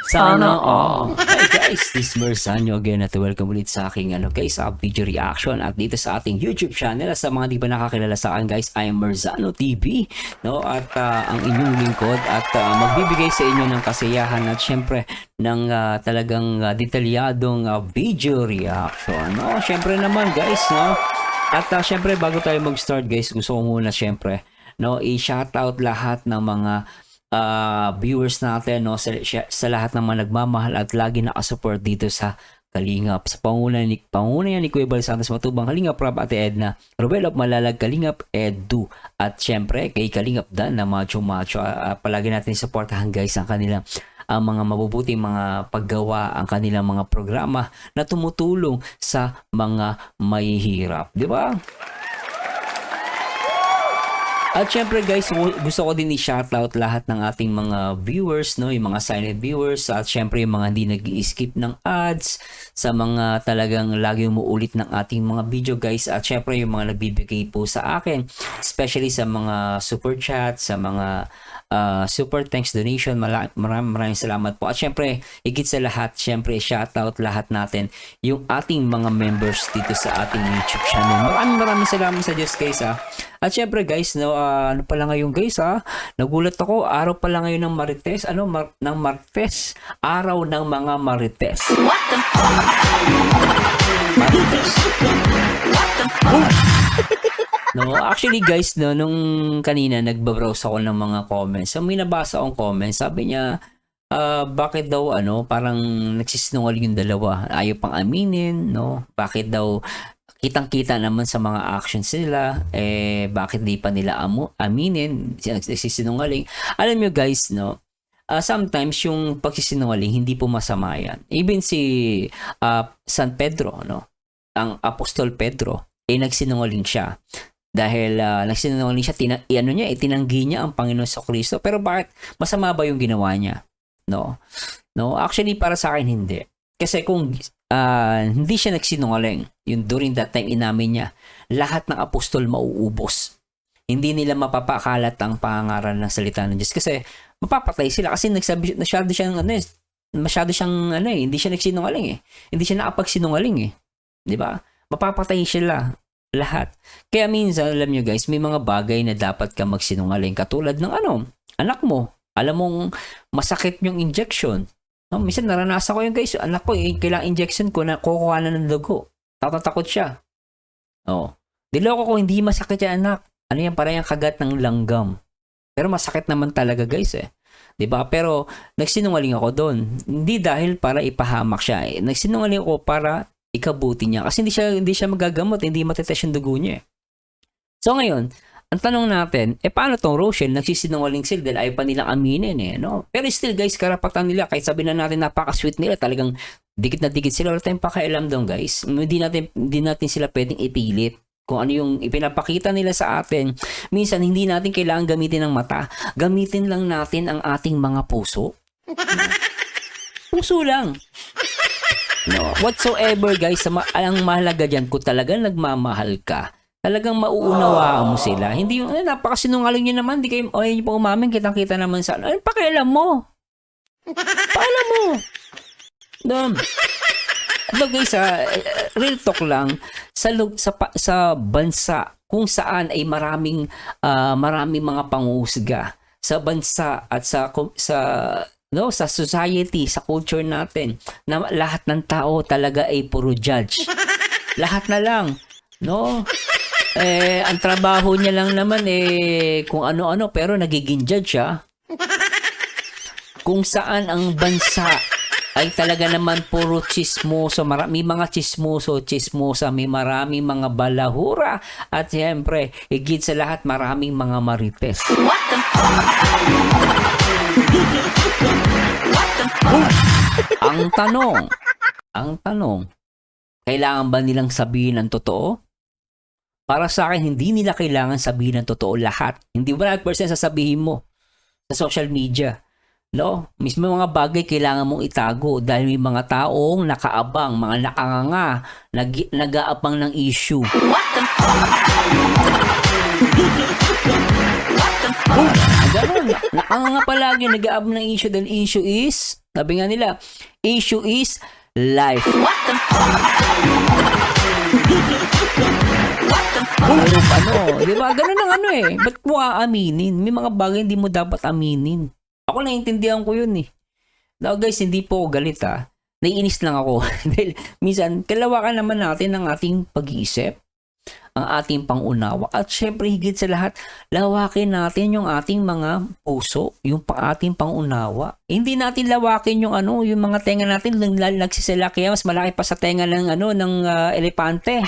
Sana all. Hi guys, this is Mersanyo again at welcome ulit sa aking guys, video reaction at dito sa ating YouTube channel. Sa mga di pa nakakilala sa akin guys, I am Merzano TV, no? At ang inyong lingkod at magbibigay sa inyo ng kasiyahan at syempre ng talagang detalyadong video reaction, no? Syempre naman guys, no? At syempre bago tayo mag-start guys, gusto ko muna syempre, no, i-shoutout lahat ng mga viewers natin, no, sa lahat ng mga nagmamahal at lagi nakasupport dito sa Kalingap, sa pangunayan ni Kuya Bal Santos Matubang, Kalingap Rob, Ate Edna, Robel of Malalag, Kalingap Edu, at syempre kay Kalingap Dan na Macho Macho. Palagi natin supportahan guys ang kanilang mga mabubuting mga paggawa, ang kanilang mga programa na tumutulong sa mga mahihirap, di ba? At syempre guys, gusto ko din i-shoutout lahat ng ating mga viewers, no, yung mga silent viewers, at syempre yung mga hindi nag-i-skip ng ads, sa mga talagang lagi umuulit ng ating mga video guys, at syempre yung mga nagbibigay po sa akin, especially sa mga super chat, sa mga super thanks donation. Maraming salamat po. At syempre, higit sa lahat, syempre shoutout lahat natin yung ating mga members dito sa ating YouTube channel. Maraming salamat sa Diyos guys At syempre guys, no, ano pala ngayon guys nagulat ako, araw pala ngayon ng Marites, ng Martes, araw ng mga Marites. What the fuck? Marites. What the fuck? No, actually guys, no, nung kanina nagbabrowse ako ng mga comments. So may nabasa akong comments, sabi niya, bakit daw parang nagsisinungaling yung dalawa, ayaw pang aminin, no? Bakit daw kitang-kita naman sa mga actions nila, bakit di pa nila aminin, nagsisinungaling. Alam nyo guys, no, sometimes yung pagsisinungaling hindi po masama yan. Even si San Pedro, no, ang Apostol Pedro, nagsinungaling siya. Dahil nagsinungaling siya, itinanggi niya ang Panginoon sa Kristo. Pero bakit masama ba yung ginawa niya? No, actually para sa akin hindi. Kasi kung hindi siya nagsinungaling, yung during that time inamin niya, lahat ng apostol mauubos. Hindi nila mapapakalat ang pangaral ng salita ng Diyos kasi mapapatay sila kasi masyado siyang hindi siya nagsinungaling Hindi siya nakapagsinungaling 'Di ba? Mapapatay sila lahat. Kaya minsan, alam nyo guys, may mga bagay na dapat ka magsinungaling. Katulad ng anak mo. Alam mong masakit yung injection. No, minsan naranasan ko yun guys. Anak ko, kailangan injection ko na kukuha na ng dugo. Tatatakot siya. Diloko ko, hindi masakit yan anak. Ano yan, parang yung kagat ng langgam. Pero masakit naman talaga guys Diba? Pero nagsinungaling ako doon. Hindi dahil para ipahamak siya Nagsinungaling ako para ikabuti niya. Kasi hindi siya magagamot, hindi matetes yung dugo niya. So ngayon, ang tanong natin, paano tong Rochelle nagsisinungaling sila dahil ayaw pa nilang aminin no? Pero still guys, karapatan nila, kahit sabi na natin napaka-sweet nila, talagang dikit na dikit sila, wala tayong pakialam doon guys. Hindi natin sila pwedeng ipilit kung ano yung ipinapakita nila sa atin. Minsan, hindi natin kailangan gamitin ng mata. Gamitin lang natin ang ating mga puso. Puso lang. No, whatsoever guys, ang mahalaga dyan, kung talagang nagmamahal ka, talagang mauunawaan mo sila. Hindi yung, napakasinungaling nyo naman, di kayo, yun pa umamin, kitang-kita naman sa, pakialam mo. Pakialam mo. Ito guys, real talk lang, sa bansa, kung saan ay maraming mga panguhusga, sa bansa at sa society, sa culture natin, na lahat ng tao talaga ay puro judge. Lahat na lang, no? Ang trabaho niya lang naman kung ano-ano, pero nagiging judge siya. Kung saan ang bansa ay talaga naman puro chismoso, may mga chismosa, may maraming mga balahura, at siyempre, higit sa lahat, maraming mga marites. What the fuck? Ang tanong, kailangan ba nilang sabihin ang totoo? Para sa akin, hindi nila kailangan sabihin ang totoo lahat. Hindi 100% sasabihin mo sa social media. No? Mismo mga bagay kailangan mong itago dahil may mga taong nakaabang, mga nakanganga, nag-aabang ng issue. What the fuck? Ganun, nakanganga palagi, nag-aabang ng issue dahil issue is Sabi nga nila, issue is life. Di ba? Ganun ang ba't mo aaminin? May mga bagay hindi mo dapat aminin. Ako naiintindihan ko yun eh. Now guys, hindi po ako galit Naiinis lang ako. Dahil minsan, kalawakan naman natin ang ating pag-iisip, ang ating pangunawa, at syempre higit sa lahat, lawakin natin yung ating mga puso, yung ating pangunawa. Hindi natin lawakin yung yung mga tenga natin nagsisila, kaya mas malaki pa sa tenga ng ng elepante.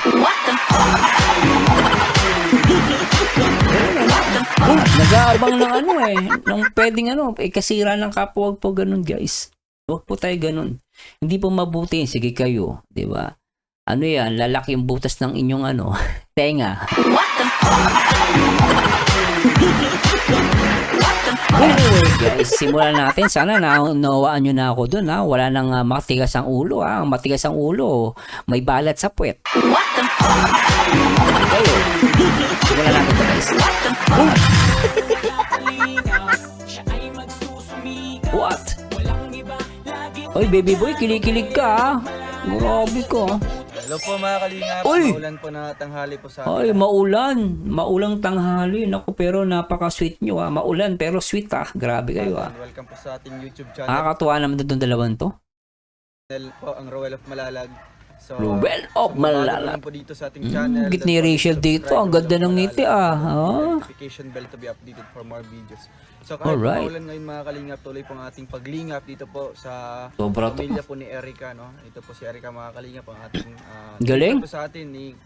Nag-aabang ng ng pwedeng kasira ng kapwa. Huwag po ganun, guys. Huwag po tayo ganun. Hindi po mabuti. Sige kayo, di ba? Yan, lalaki yung butas ng inyong tenga. Anyway, guys, simulan natin. Sana nawaan nyo na ako dun, Wala nang matigas ang ulo, Ang matigas ang ulo, may balat sa puwet. Kayo, simulan natin ito, guys. What? Oy, baby boy, kilig-kilig ka, Grabe ka, Hello po mga kalingap, Uy! maulan po na tanghali po sa Ay, maulang tanghali. Naku, pero napaka-sweet nyo Maulan pero sweet Grabe kayo Welcome po sa ating YouTube channel. Nakakatuwa naman doon dalawan to. Po ang Rowell of Malalag. So, Rowell of Malalag. po dito sa ating channel. Git ni Rachel dito. Ang ganda ng ngiti Notification bell to be updated for more videos. So kahit Alright. maulan ngayon mga kalingap, tuloy po ang ating paglingap dito po sa Sobra to. pamilya po ni Erica, Ito po si Erica mga kalingap, ang ating Galing. po sa atin ni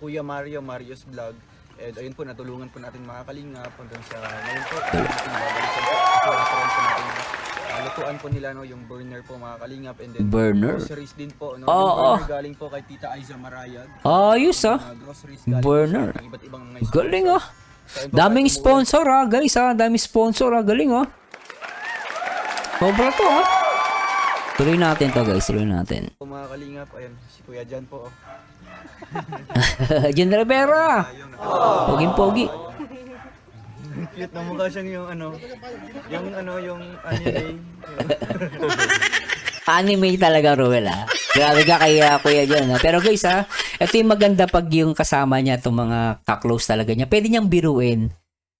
Kuya Mario's Vlog. And ayun po, natulungan po natin mga kalingap hanggang sa ngayon po. Lutuan po nila yung burner po mga kalingap, and then Burner? groceries din po yung Oo. burner galing po kay Tita Aiza Marayag. Ayos Groceries galing Burner. po sa iba't ibang mga sponsors. Galing So, ayun po, Daming kahit umulan sponsor guys Daming sponsor Galing Sobra to Tuloy natin to guys. Tuloy natin. po mga kalingap, ayun si Kuya Jan po. Jan Rivera. Poging-pogi. Cute na mukha siyang yung yung anime. Anime talaga, Ruel Grabe ka kay Kuya Jan Pero guys ito yung maganda pag yung kasama niya itong mga ka-close talaga niya. Pwede niyang biruin.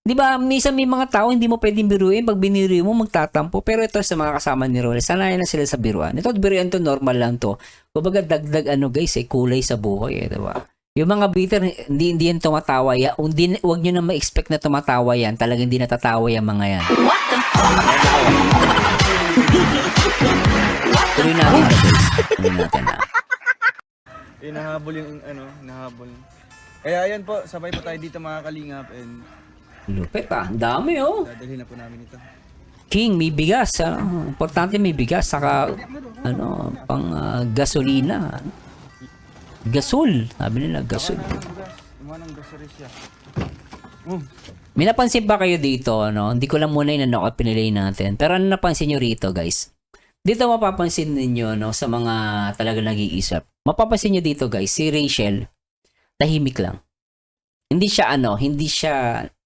Di ba, minsan may mga tao hindi mo pwedeng biruin. Pag biniro mo, magtatampo. Pero ito sa mga kasama ni Ruel, sanayan na sila sa biruan. Ito, biruan to, normal lang to. Kumbaga dagdag guys, kulay sa buhay di ba? Yung mga bitter, hindi yan tumatawa yan. Huwag nyo na ma-expect na tumatawa yan. Talagang hindi natatawa yan mga yan. Tuloy natin ito guys. Tuloy natin Nahabol yung nahabol. Kaya ayan po, sabay po tayo dito mga kalingap, and Lupit Ang dami dadalhin na po namin ito. King, may bigas. Importante may bigas. Saka, pang gasolina. Gasol. Sabi nila, gasol. Yung mga groceries siya. May napansin ba kayo dito, Hindi ko lang muna inanok at pinilay natin. Pero ano napansin nyo rito, guys? Dito mapapansin ninyo, sa mga talaga nag-iisip. Mapapansin nyo dito, guys, si Rachel, tahimik lang. Hindi siya,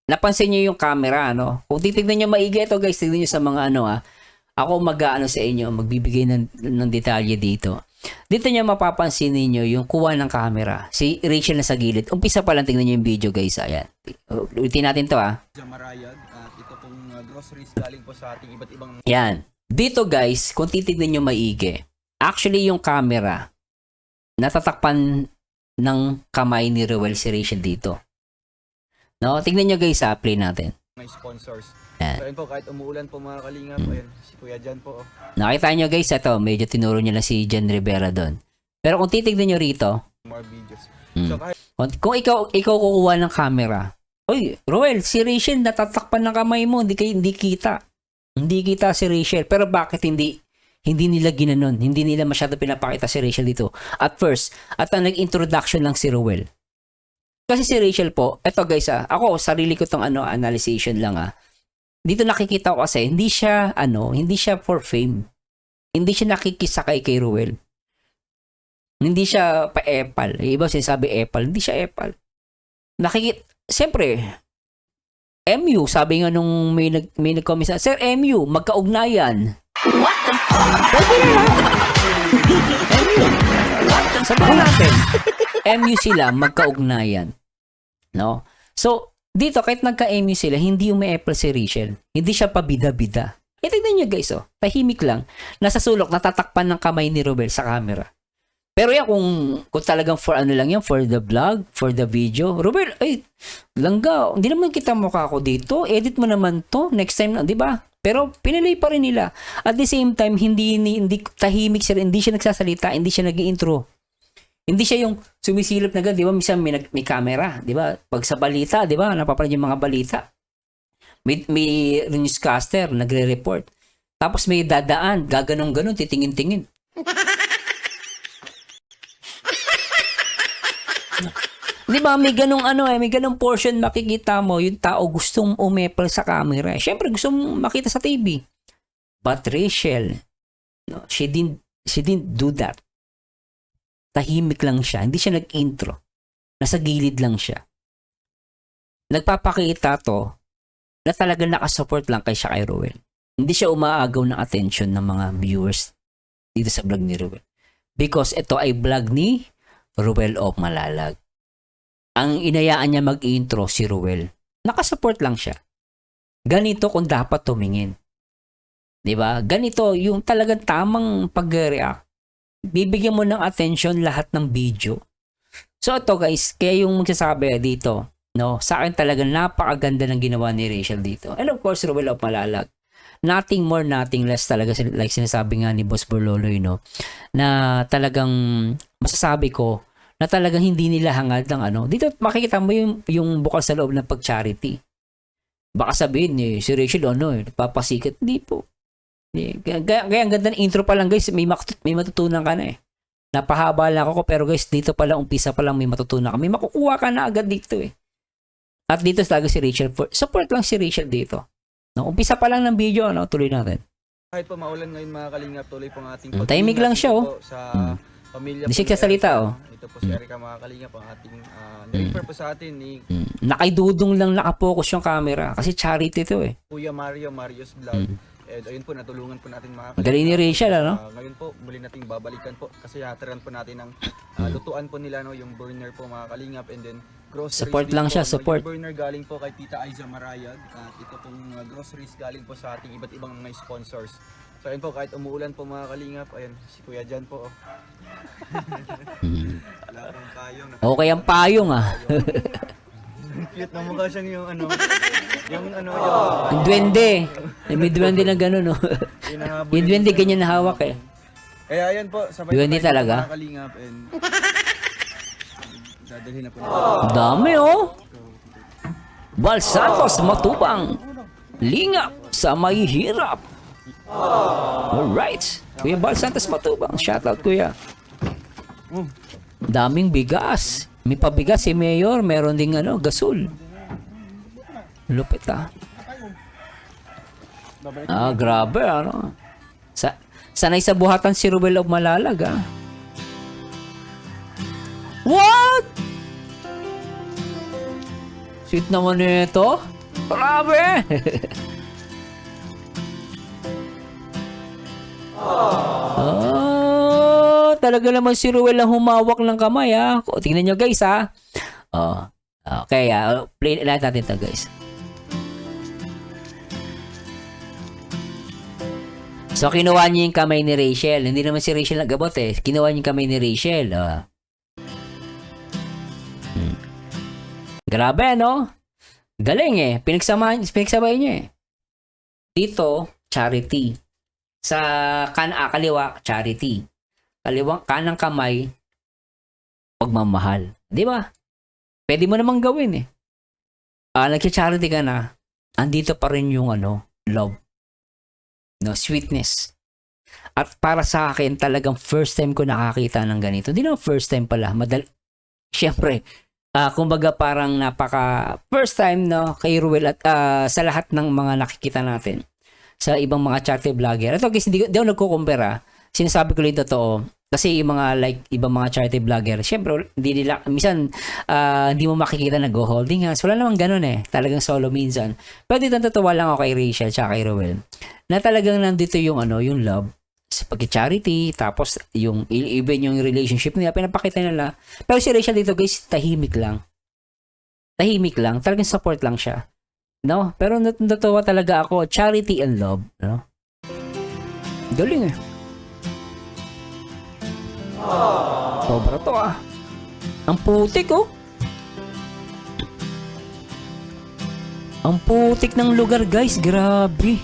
napansin nyo yung camera, Kung titignan nyo maigi ito, guys, tignan nyo sa mga ako sa inyo, magbibigay ng detalye dito. Dito nyo mapapansin ninyo yung kuha ng camera. Si Rachel na sa gilid. Umpisa pa lang, tingnan nyo yung video, guys. Ayan. Ulitin natin to, Jamarayag, at ito pong groceries galing po sa ating iba't ibang Yan. Dito, guys, kung titignan nyo maigi, actually yung camera, natatakpan ng kamay ni Rowell si Rachel dito. Tignan nyo, guys, play natin. mga sponsors. Yan. So ayun po, kahit umuulan po mga kalingap, ayun si Kuya Jan po. Nakita nyo, guys, ito, medyo tinuro nyo lang si Jan Rivera doon. Pero kung titignan nyo rito, More videos. Hmm. So kahit kung ikaw kukuha ng camera, oy, Rowell, si Rachel natatakpan ng kamay mo, hindi kita. Hindi kita si Rachel. Pero bakit hindi nila ginanon? Hindi nila masyado pinapakita si Rachel dito. At first, at ang nag-introduction lang si Rowell. Kasi si Rachel po, eto guys ako sarili ko tong analyzation lang Dito nakikita ko kasi hindi siya for fame. Hindi siya nakikisakay kay Rowell. Hindi siya pa-epal. Iba sinasabi epal, hindi siya epal. Siyempre, MU, sabi nga nung may nag-comment sa, Sir MU, magkaugnayan. Sabihin natin, MU sila, magkaugnayan. No? So, dito, kahit nagka-MU sila, hindi umi-apple si Rachel. Hindi siya pabida-bida. Eh, tignan nyo guys, tahimik lang. Nasa sulok, natatakpan ng kamay ni Ruel sa camera. Pero yan, kung talagang for ano lang yan, for the vlog, for the video, Ruel, ay, langga, hindi naman kita mukha ko dito, edit mo naman to, next time na, di ba? Pero pinili pa rin nila. At the same time, hindi tahimik siya, hindi siya nagsasalita, hindi siya nag-intro. Hindi siya yung sumisilip na di ba? Minsan may camera, di ba? Pag sa balita, di ba? Napapanood yung mga balita. May newscaster, nagre-report. Tapos may dadaan, gaganong-ganon, titingin-tingin. Di ba? May ganong may ganong portion makikita mo, yung tao gustong umepal sa camera. Siyempre, gustong makita sa TV. But Rachel, no, she didn't do that. Tahimik lang siya. Hindi siya nag-intro. Nasa gilid lang siya. Nagpapakita to na talagang nakasupport lang kay Ruel. Hindi siya umaagaw ng attention ng mga viewers dito sa vlog ni Ruel. Because ito ay vlog ni Ruel of Malalag. Ang inayaan niya mag-intro si Ruel. Nakasupport lang siya. Ganito kung dapat tumingin. Diba? Ganito yung talagang tamang pag-react. Bibigyan mo ng attention lahat ng video. So ito guys, kaya yung magsasabi dito, no, sa akin talaga napakaganda ng ginawa ni Rachel dito. And of course, Ruel of Malalag. Nothing more, nothing less talaga, like sinasabi nga ni Boss Borloloy, no, na talagang masasabi ko na talagang hindi nila hangad ng Dito makikita mo yung bukal sa loob ng pag-charity. Baka sabihin, si Rachel, papasikat. Hindi po. Kaya ang ganda ng intro pa lang guys, may matutunan ka na eh. Napahaba lang ako pero guys, dito pa lang, umpisa pa lang may matutunan ka. May makukuha ka na agad dito eh. At dito talaga si Rachel, support lang si Rachel dito. No, umpisa pa lang ng video, tuloy natin. Kahit pa maulan ngayon mga kalingap, tuloy po ang ating Tahimik lang siya sa pamilya Hindi po siya ni nagsasalita, Erica. Ito po si Erica mga kalingap, ang ating refer po sa atin ni Nakaidudong lang nakapokus yung camera kasi charity to eh. Kuya Mario's Vlog. And ayun po, natulungan po natin mga Galing ni Rachel, ngayon po, muli nating babalikan po kasi hatiran po natin ng lutuan po nila, yung burner po mga kalingap, and then groceries. Support din lang po, siya, support. Yung burner galing po kay Tita Aiza Marayag at ito pong groceries galing po sa ating iba't ibang mga sponsors. So ayun po, kahit umuulan po mga kalingap, ayun, si Kuya Jan po. Wala akong payong. Okay ang payong Cute na mukha siyang yung Yung duwende. May duwende na gano'n, Yung duwende ganyan na hawak eh. Kaya ayan po, sabay Duwende talaga? mga kalingap, and dadalhin na po Dami Bal Santos Matubang. Lingap sa may hirap. Alright. Kuya Bal Santos Matubang. Shoutout kuya. Daming bigas. May pabigas si Mayor. Meron ding gasol. Lupit grabe sanay sa buhatan si Ruel of Malalag What? Sweet naman nito. Grabe. Talaga naman si Ruel ang humawak ng kamay Tingnan nyo guys Okay play lahat natin to guys. So kinuha niya yung kamay ni Rachel. Hindi naman si Rachel nagabot kinuha niya yung kamay ni Rachel Grabe galing pinagsabay niya dito charity. Sa kaliwa, charity. Kanang kamay, pagmamahal. Di ba? Pwede mo namang gawin nagcha-charity ka na, andito pa rin yung love. Sweetness. At para sa akin, talagang first time ko nakakita ng ganito. Hindi naman first time pala. Siyempre, kumbaga parang first time kay Ruel at sa lahat ng mga nakikita natin sa ibang mga charity vlogger. Ito guys, hindi ako nagkukumpara. Sinasabi ko lang totoo. Kasi yung mga like ibang mga charity vlogger, syempre hindi nila minsan hindi mo makikita na go holding hands. Wala namang ganun eh. Talagang solo minsan. Pero dito natutuwa lang ako kay Rachel tsaka kay Rowell. Na talagang nandito yung yung love sa pag-charity, tapos yung even yung relationship nila pinapakita nila. Pero si Rachel dito guys, tahimik lang. Tahimik lang, talagang support lang siya. No? Pero natutuwa talaga ako, charity and love, no? Galing eh. Sobra to ah. Ang putik oh. Ang putik ng lugar guys, grabe.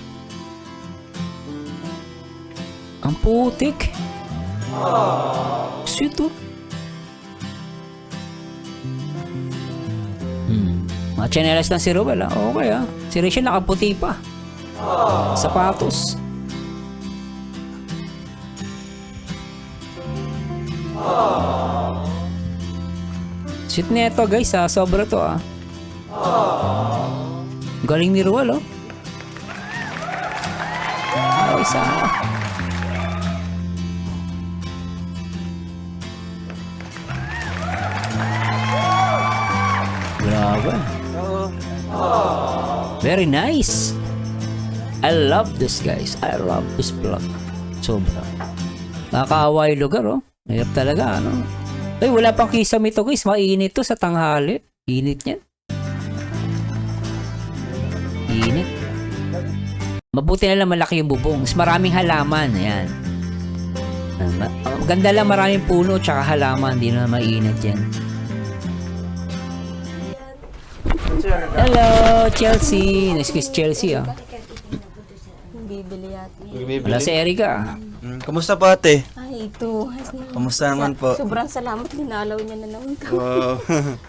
Ang putik. Sweet oh. Mga chanelas lang si Rowell ah. Okay ah. Si Rachel nakaputi pa. Sapatos. Sweet neto guys ah. Sobra to ah. Galing ni Rowell oh. Isa. Grabe. Very nice. I love this guys. I love this vlog. Sobra. Nakakaawa yung lugar oh. Hirap talaga ano. Ay wala pang kisame ito guys. Mainit to sa tanghali. Init niyan. Init. Mabuti na lang malaki yung bubong. Mas maraming halaman. Ayan. Ganda lang, maraming puno tsaka halaman. Hindi na mainit yan. Hello, Chelsea. Nice kiss, Chelsea ah. Bibili yata. Wala si Erica. Kamusta po ate? Ay, ito. Kamusta naman po? Sobrang salamat. Dinalaw niya na naman kami. Wow.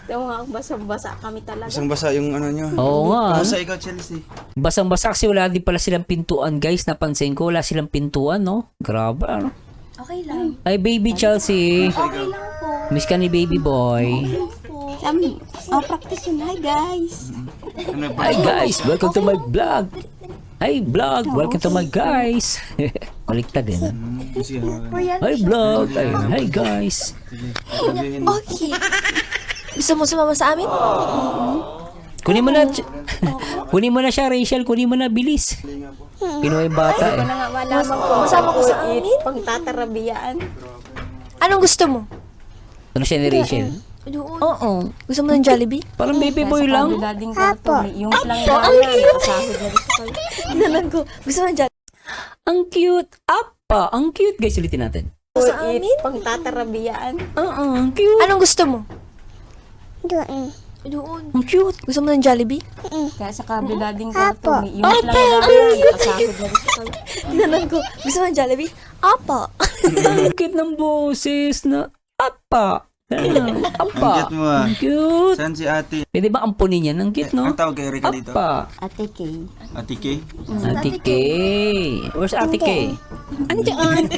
Ito mga basa-basa kami talaga. Basang-basa yung ano nyo. Oo nga. Kamusta ikaw, Chelsea? Basang-basa kasi wala din pala silang pintuan guys. Napansin ko wala silang pintuan no. Grabe ano. Okay lang. Ay baby Chelsea. Okay lang po. Miss ka ni baby boy. Practice yun. Hi guys. Hi guys, welcome to my vlog. Hi vlog, welcome to my guys. Baliktad din. Hi vlog. Hi guys. Okay. Gusto mo sumama sa amin? Kunin mo na. Kunin mo na siya Rachel, kunin mo na bilis. Pinoy bata eh. Ano nga malaman ko. Masama ko sa amin? Pangtatarabiyaan. Anong gusto mo? Ano siya ni Rachel? Doon. Oo. Gusto mo ng Jollibee? Parang baby boy lang. Dading ko yung lang yan. Nakasahod na rin sa kayo. Tinanan ko. Gusto mo ng Jollibee? Ang cute. Apa, ang cute guys, ulitin natin. Sa amin? Pangtatarabiyaan. Oo, ang cute. Anong gusto mo? Doon. Doon. Ang cute. Gusto mo ng Jollibee? Kaya sa kabila ding karton, yung lang yan. Nakasahod na rin sa kayo. Tinanan ko. Gusto mo ng Jollibee? Apa. Ang cute ng boses na apa. Apa. Ang cute mo ah. Ang cute. Saan si ate? Pwede ba ampunin yan? Ang cute, no? Ang tawag kay Erika dito? Apa. Ate Kay. Ate Kay? Ate Kay. Where's Ate Kay? Andiyan.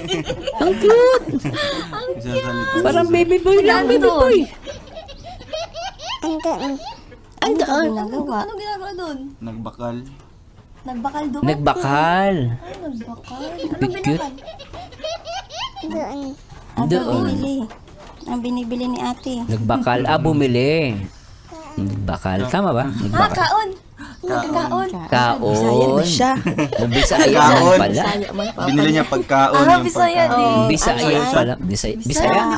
Ang cute. Isasalita. Parang baby boy lang. Baby boy. Ano ginagawa? Anong ginagawa doon? Nagbakal. Nagbakal doon? Nagbakal. Nagbakal? Big cute. Doon. Ang binibili ni ate. Nagbakal. Bumili. Nagbakal. Tama ba? Nagbakal. Kaon! Nagkakaon! Kaon. siya. Bisaya Kaon. pala. Binili niya pagkaon. Ah, yung Bisaya pagkaon. din. Bisaya pala. Bisaya.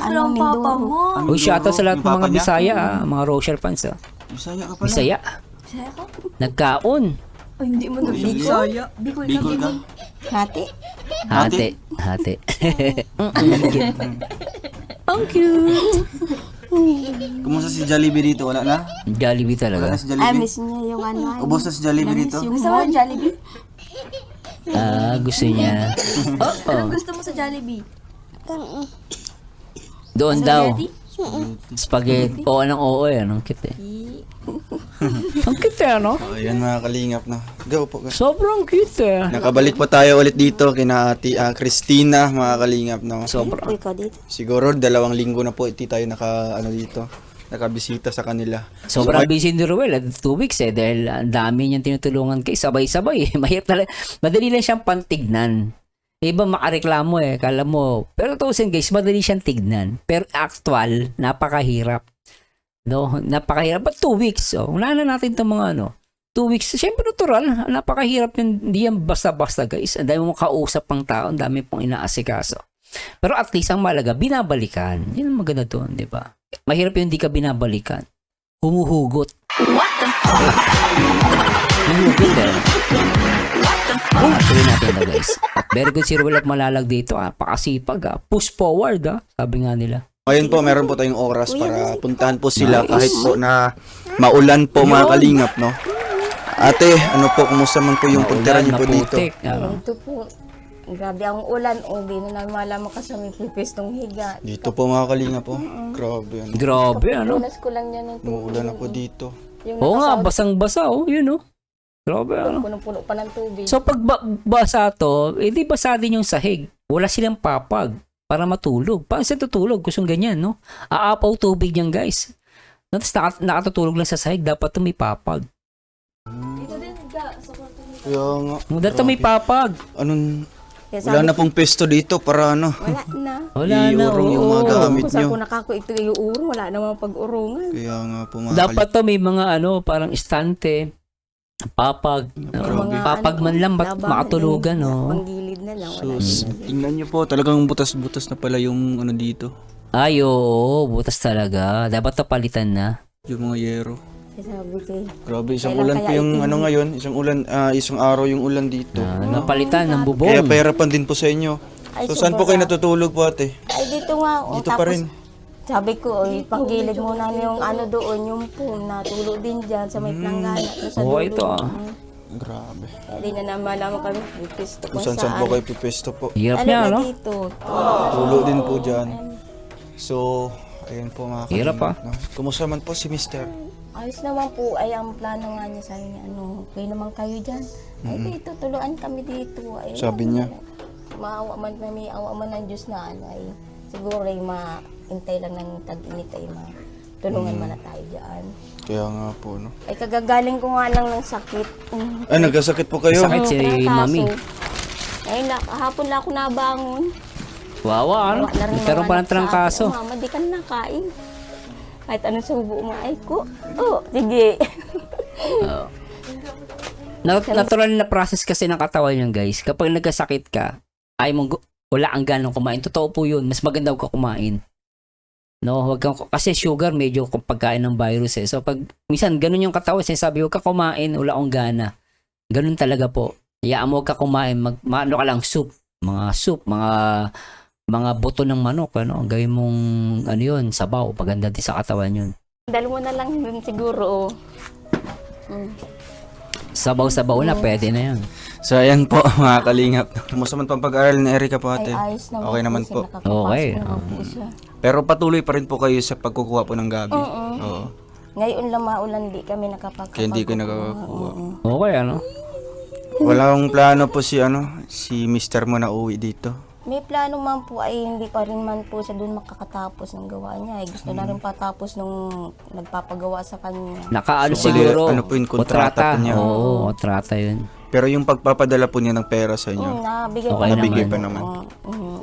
Ano ang papa mo? Uy, shoutout sa lahat ng Yung papa mga niya? Bisaya, mga Rochelle fans. Bisaya ka pala. Bisaya. Bisaya ko? Nagkaon. Ay, hindi mo na Bisaya. Bicol ka, Bicol ka? Hati. Hati. Hati. Ang cute. Kumusta si Jollibee dito? Wala na? Jollibee Wala talaga. na si Jollibee? Miss niya yung ano. Ubos na si Jollibee dito? Gusto mo ng Jollibee? Gusto niya. Oo. Anong gusto mo sa Jollibee? Doon daw. Spaghetti? Spaghetti. Oo, anong oo eh. Anong cute eh. Ang cute eh, ano? Oh, ayan mga kalingap na. Go po. Go. Sobrang cute eh. Nakabalik po tayo ulit dito kina ate Christina mga kalingap no. Sobrang. Ikaw dito. Siguro 2 linggo na po tayo nakabisita sa kanila. Sobrang busy ni Ruel at 2 weeks eh dahil ang dami niyang tinutulungan kay sabay-sabay. Mahirap talaga. Madali lang siyang pantignan. Iba makareklamo kala mo. Pero tuusin guys, madali siyang tignan. Pero actual, napakahirap. No, napakahirap. But 2 weeks, wala na natin itong mga 2 weeks. Siyempre natural, napakahirap yun. Hindi yan basta-basta guys. Ang dami mong kausap pang tao, ang dami pong inaasikaso. Pero at least ang malaga, binabalikan. Yan ang maganda doon, di ba? Mahirap yung hindi ka binabalikan. Humuhugot. What the fuck? Humuhugot Tuloy natin na guys. At very good si Ruel at Malalag dito. Pakasipag Push forward sabi nga nila. Ngayon po, meron po tayong oras para puntahan po sila kahit po na maulan po mga kalingap, no? Ate, ano po, kumusta man po yung pagtira niyo po dito? Ito po. Grabe ang ulan. Hindi na namin malaman kasi may pipis ng higa. Dito po mga kalingap po. Grabe ano. Grabe Punas ko lang yan ng Umuulan na po dito. Oo nga, basang-basa yun Grabe Punong-puno pa ng tubig. So pag basa to, di basa din yung sahig. Wala silang papag para matulog. Paano sila tutulog? Kusong ganyan, no? Aapaw tubig yan, guys. Tapos nakatutulog lang sa sahig, dapat to may papag. Kaya nga. Dapat may papag. Anong, Kaya wala na pong pesto dito para ano. Wala na. Wala na, Iurong yung mga gamit Kung saan nyo. ko nakako ito yung urong, wala namang pag-urungan. Kaya nga po mga Dapat to may mga parang istante, papag. Papag man lang, ba't makatulugan, Panggilid na lang. Wala Sus, tingnan nyo po, talagang butas-butas na pala yung ano dito. Ay, oo, butas talaga. Dapat to palitan na. Yung mga yero. Sabi ko Grabe, isang Kailan ulan kaya po yung ito? ano ngayon, isang araw yung ulan dito. Napalitan ng bubong. Kaya pahirapan din po sa inyo. Ay, So saan po kayo sobra. natutulog po ate? Ay, dito nga. Dito pa rin. Sabi ko, panggilid muna yung doon, yung pool, natulo din dyan sa may planggana. Sa Oo, dulo. ito, Grabe. Kaya di na naman kami, pipisto Kung kung saan po saan. kayo pipesto po. Hirap Ano niya, na no? dito? Tulo din po dyan. So, ayun po mga Hirap, kalingap, no? Kumusta man po si Mister? Ayos naman po, ay ang plano nga niya sa niya, okay naman kayo dyan. Ay, dito, tuluan kami dito. Ay, Sabi niya. Maawa man kami, awa man ng Diyos na ay siguro ay maintay lang ng tag-init ay tulungan man na tayo dyan. Kaya nga po, no? Ay, kagagaling ko nga lang ng sakit. Ay, nagkasakit po kayo? Sakit si Trangkaso. Mami. Ay, kahapon na ako nabangon. Wawa, Wala na rin Nagkaroon mga pa ng nagsabi, trangkaso. "Oh, Mama, di ka na nakain. Kahit anong subo mo, ay ko. Oh, sige. Natural na process kasi ng katawan yan, guys. Kapag nagkasakit ka, wala ang ganong kumain. Totoo po yun. Mas maganda huwag ka kumain. No, kasi sugar medyo pagkain ng virus So pag minsan ganun yung katawan, sinasabi huwag ka kumain, wala akong gana. Ganun talaga po. Hayaan mo huwag ka kumain, ano ka lang soup, mga buto ng manok, gawin mong yun, sabaw, paganda din sa katawan yun. Dalo mo na lang yun siguro. Sabaw-sabaw na, pwede na yun. So, ayan po mga kalingap. Kumusta man pang pag-aaral ni Erica po ate? Ay, ayos naman Okay naman po. siya, Okay. nakakapasok naman po siya. Pero patuloy pa rin po kayo sa pagkukuha po ng gabi. Oo. Oo. Ngayon lang maulan, di kami nakapagkapag. Kaya hindi ko nakakuha. Okay, Wala akong plano po si Mister mo na uwi dito. May plano man po ay hindi pa rin man po siya doon makakatapos ng gawa niya. Ay, gusto na rin patapos nung nagpapagawa sa kanya. Nakaano So, siguro. ano po yung kontrata po niya? Oo, kontrata yun. Pero yung pagpapadala po niya ng pera sa inyo, Nabigay Okay pa nabigay naman. pa naman. Mhm.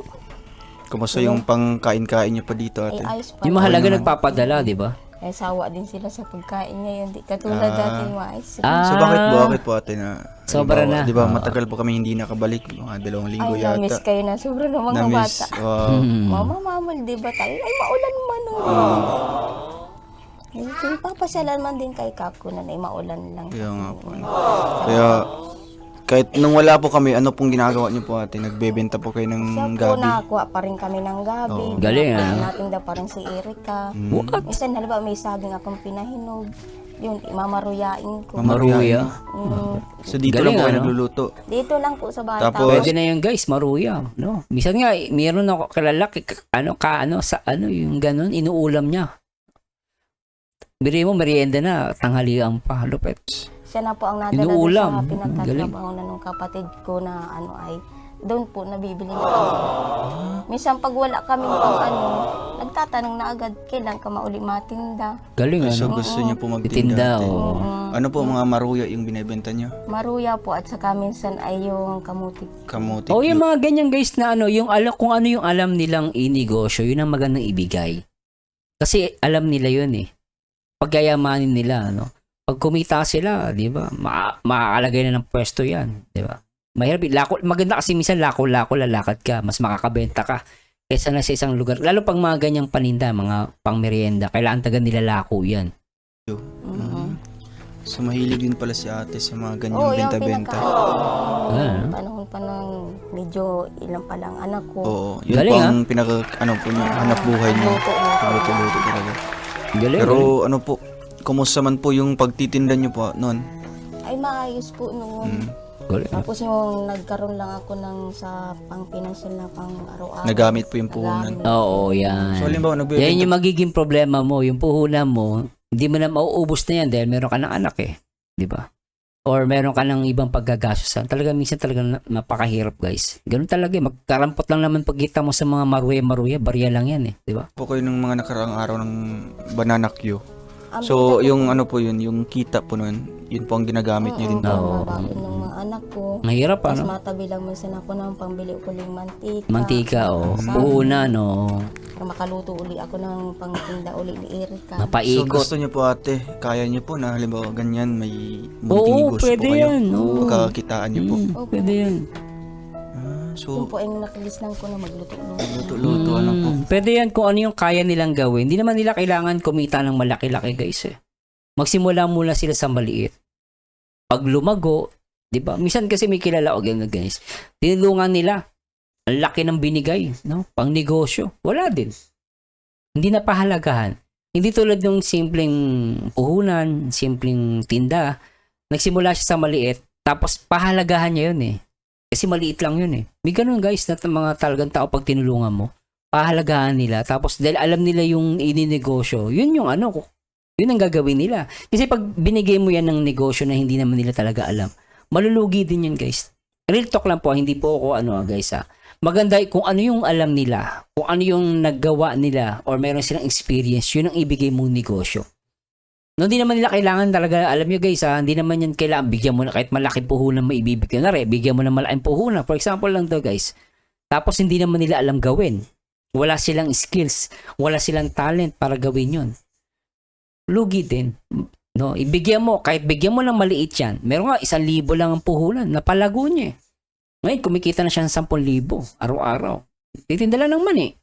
Kumusta yung pangkain-kain niyo pa dito Ay, ate? ayos pa. Yung mahalaga nagpapadala, di ba? Ay, sawa din sila sa pagkain ngayon. Di katulad dati mais. So bakit po ate na Sobra halimbawa, na. Di ba matagal po kami hindi nakabalik, mga 2 linggo Ay, na-miss yata. kayo na sobrang ng mga Na-miss. bata. Wow. Mama, mamal, di ba tayo? Ay, maulan man. Ay, papasyalan man din kay Kako na maulan lang. Kaya nga po. Kaya kahit nung wala po kami, ano pong ginagawa niyo po ate? Nagbebenta po kayo ng Siya po, gabi? nakakuha pa rin kami ng gabi. Galing, Natinda pa rin si Erica. What? Minsan, halimbawa, may saging akong pinahinog. Yun, mamaruyain ko. Maruya. So dito Galing, lang po kayo ano? nagluluto. Dito lang po sa bahay. Tapos- Pwede na yan, guys, maruya. No? Minsan nga, meron ako kalalaki, yung ganun, inuulam niya. Biri mo, merienda na, tanghalian pa, lupet. Siya na po ang nadala doon Inuulam. sa pinagtatrabaho na nung kapatid ko na ay doon po nabibili na kami. Minsan pag wala kaming pang nagtatanong na agad, kailan ka mauli matinda. Galing So ano. gusto niyo po Titinda, magtinda. ate. oo. Ano po mga maruya yung binebenta niyo? Maruya po at saka minsan ay yung kamuti. Kamuti. Oh, yung mga ganyan guys na ano, yung alam kung ano yung alam nilang inegosyo, yun ang magandang ibigay. Kasi alam nila yun eh. Pagyayamanin nila, ano. Pag kumita sila, di ba? Makakalagay na ng pwesto yan, di ba? Mahirap, maganda kasi minsan lako-lako lalakad ka, mas makakabenta ka kaysa na sa isang lugar. Lalo pag mga ganyang paninda, mga pangmerienda, kailangan taga nila lako yan. So mahilig din pala si ate sa mga ganyang Oo, yung benta-benta. panahon pa ng medyo ilang pa lang anak ko. Oo, yun Galing, po ang pinaka ano po niya, hanap buhay niya. Luto-luto talaga. Galing, Pero galing. ano po, kumusta man po yung pagtitinda niyo po noon? Ay maayos po noon. Galing. Tapos yung nagkaroon lang ako ng sa pang-financial na pang-araw-araw. Nagamit po yung puhunan. Nagamit. Oo, yan. So halimbawa Yan nagbebenta yung magiging problema mo, yung puhunan mo, hindi mo na mauubos na yan dahil meron ka ng anak eh. Di ba? Or meron ka ng ibang paggagastusan. Talaga, minsan talaga napakahirap guys. Ganun talaga eh. Magkarampot lang naman pagkita mo sa mga maruya-maruya, barya lang yan eh. Di ba? po kayo ng mga nakaraang araw ng banana Q. Ang So kita yung ano po yun, yung kita po noon, yun po ang ginagamit niyo din po. Oo. babain ng mga anak ko. Mahirap Tapos ano? matabi lang minsan ako ng pambili ko ng mantika. Mantika o Sa- puhunan o Para makaluto uli ako ng pangtinda uli ni Erika. So mapaikot. gusto niyo po ate, kaya niyo po na halimbawa ganyan may munting Oo, negosyo pwede po kayo. yan. Oo. Pagkakitaan niyo po. Pwede yan. Yun So po ay nakilisnan ko na magluto-luto. luto-luto ano po. Pwede yan kung ano yung kaya nilang gawin. Hindi naman nila kailangan kumita ng malaki-laki guys eh. Magsimula muna sila sa maliit. Pag lumago, di ba? Minsan kasi may kilala o ganyan guys. Tinulungan nila. Ang laki ng binigay, no? Pang negosyo. Wala din. Hindi na pahalagahan. Hindi tulad ng simpleng puhunan, simpleng tinda. Nagsimula siya sa maliit, tapos pahalagahan niya yun eh. Kasi maliit lang yun eh. May ganun guys na mga talagang tao pag tinulungan mo, pahalagahan nila. Tapos dahil alam nila yung ininegosyo, yun yung ano, yun ang gagawin nila. Kasi pag binigay mo yan ng negosyo na hindi naman nila talaga alam, malulugi din yan guys. Real talk lang po, hindi po ako guys. Maganda kung ano yung alam nila, kung ano yung naggawa nila, or meron silang experience, yun ang ibigay mong negosyo. No, hindi naman nila kailangan talaga, alam nyo guys hindi naman yan kailangan, bigyan mo na kahit malaking puhunan maibibigyan na rin, bigyan mo na malaking puhunan. For example lang to guys. Tapos hindi naman nila alam gawin. Wala silang skills, wala silang talent para gawin yun. Lugi din. No, ibigyan mo, kahit bigyan mo ng maliit yan, meron nga 1,000 lang ang puhunan, napalago niya eh. Ngayon, kumikita na siya ng 10,000 araw-araw. Titinda lang ng mani.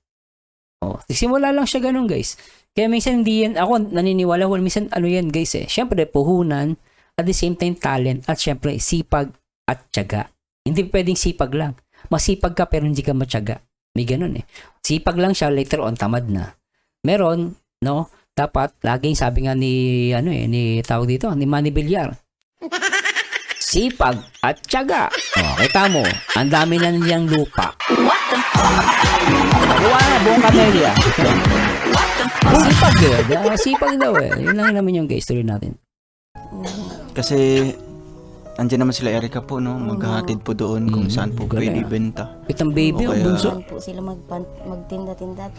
Oh, simula lang siya ganun guys. Kaya minsan hindi yan, ako naniniwala, minsan ano yan guys eh. Siyempre, puhunan, at the same time talent, at siyempre, sipag at tiyaga. Hindi pwedeng sipag lang. Masipag ka pero hindi ka matyaga. May ganun eh. Sipag lang siya, later on, tamad na. Meron, no? Dapat, laging sabi nga ni, ni tawag dito, ni Manny Villar. Sipag at tiyaga. Oh, kita mo, ang dami na niyang lupa. Gawa na, buong kamelya. Sipag eh. Sipag daw eh. Yun lang naman yung guys, tuloy natin. Kasi andyan naman sila Erika po no, maghahatid po doon kung saan po galing, pwede ibenta. Kitang baby, ang Okay, bunso. Saan po sila magtinda-tinda,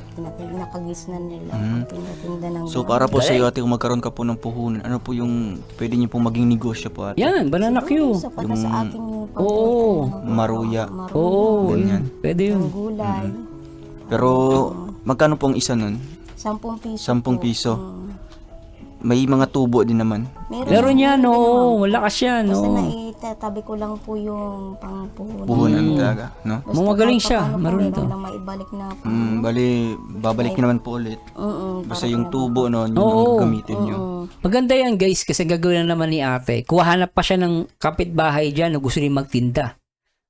nakagisnan nila. Magtinda-tinda ng So para po sa iyo ate, kung magkaroon ka po ng puhunan, ano po yung pwede niyo pong maging negosyo po ate? Yan, banana Q. Sa para sa akin yung Oo. Maruya. Oo, Ganyan. yun. Pwede yun. gulay. Pero magkano pong isa nun? 10 piso. 10 piso. May mga tubo din naman. Meron yan, oo. Malakas yan, Basta oo. naitatabi ko lang po yung pangpuhunan. Puhunan talaga, no? Basta Magaling kahit siya, papaano po, marunong meron to. na maibalik na po. Bali, babalik niyo naman po ulit. Basta yung tubo no, yun Oo. ang gamitin niyo. Maganda yan guys kasi gagawin na naman ni ate. Kuhahanap pa siya ng kapitbahay dyan na gusto rin magtinda.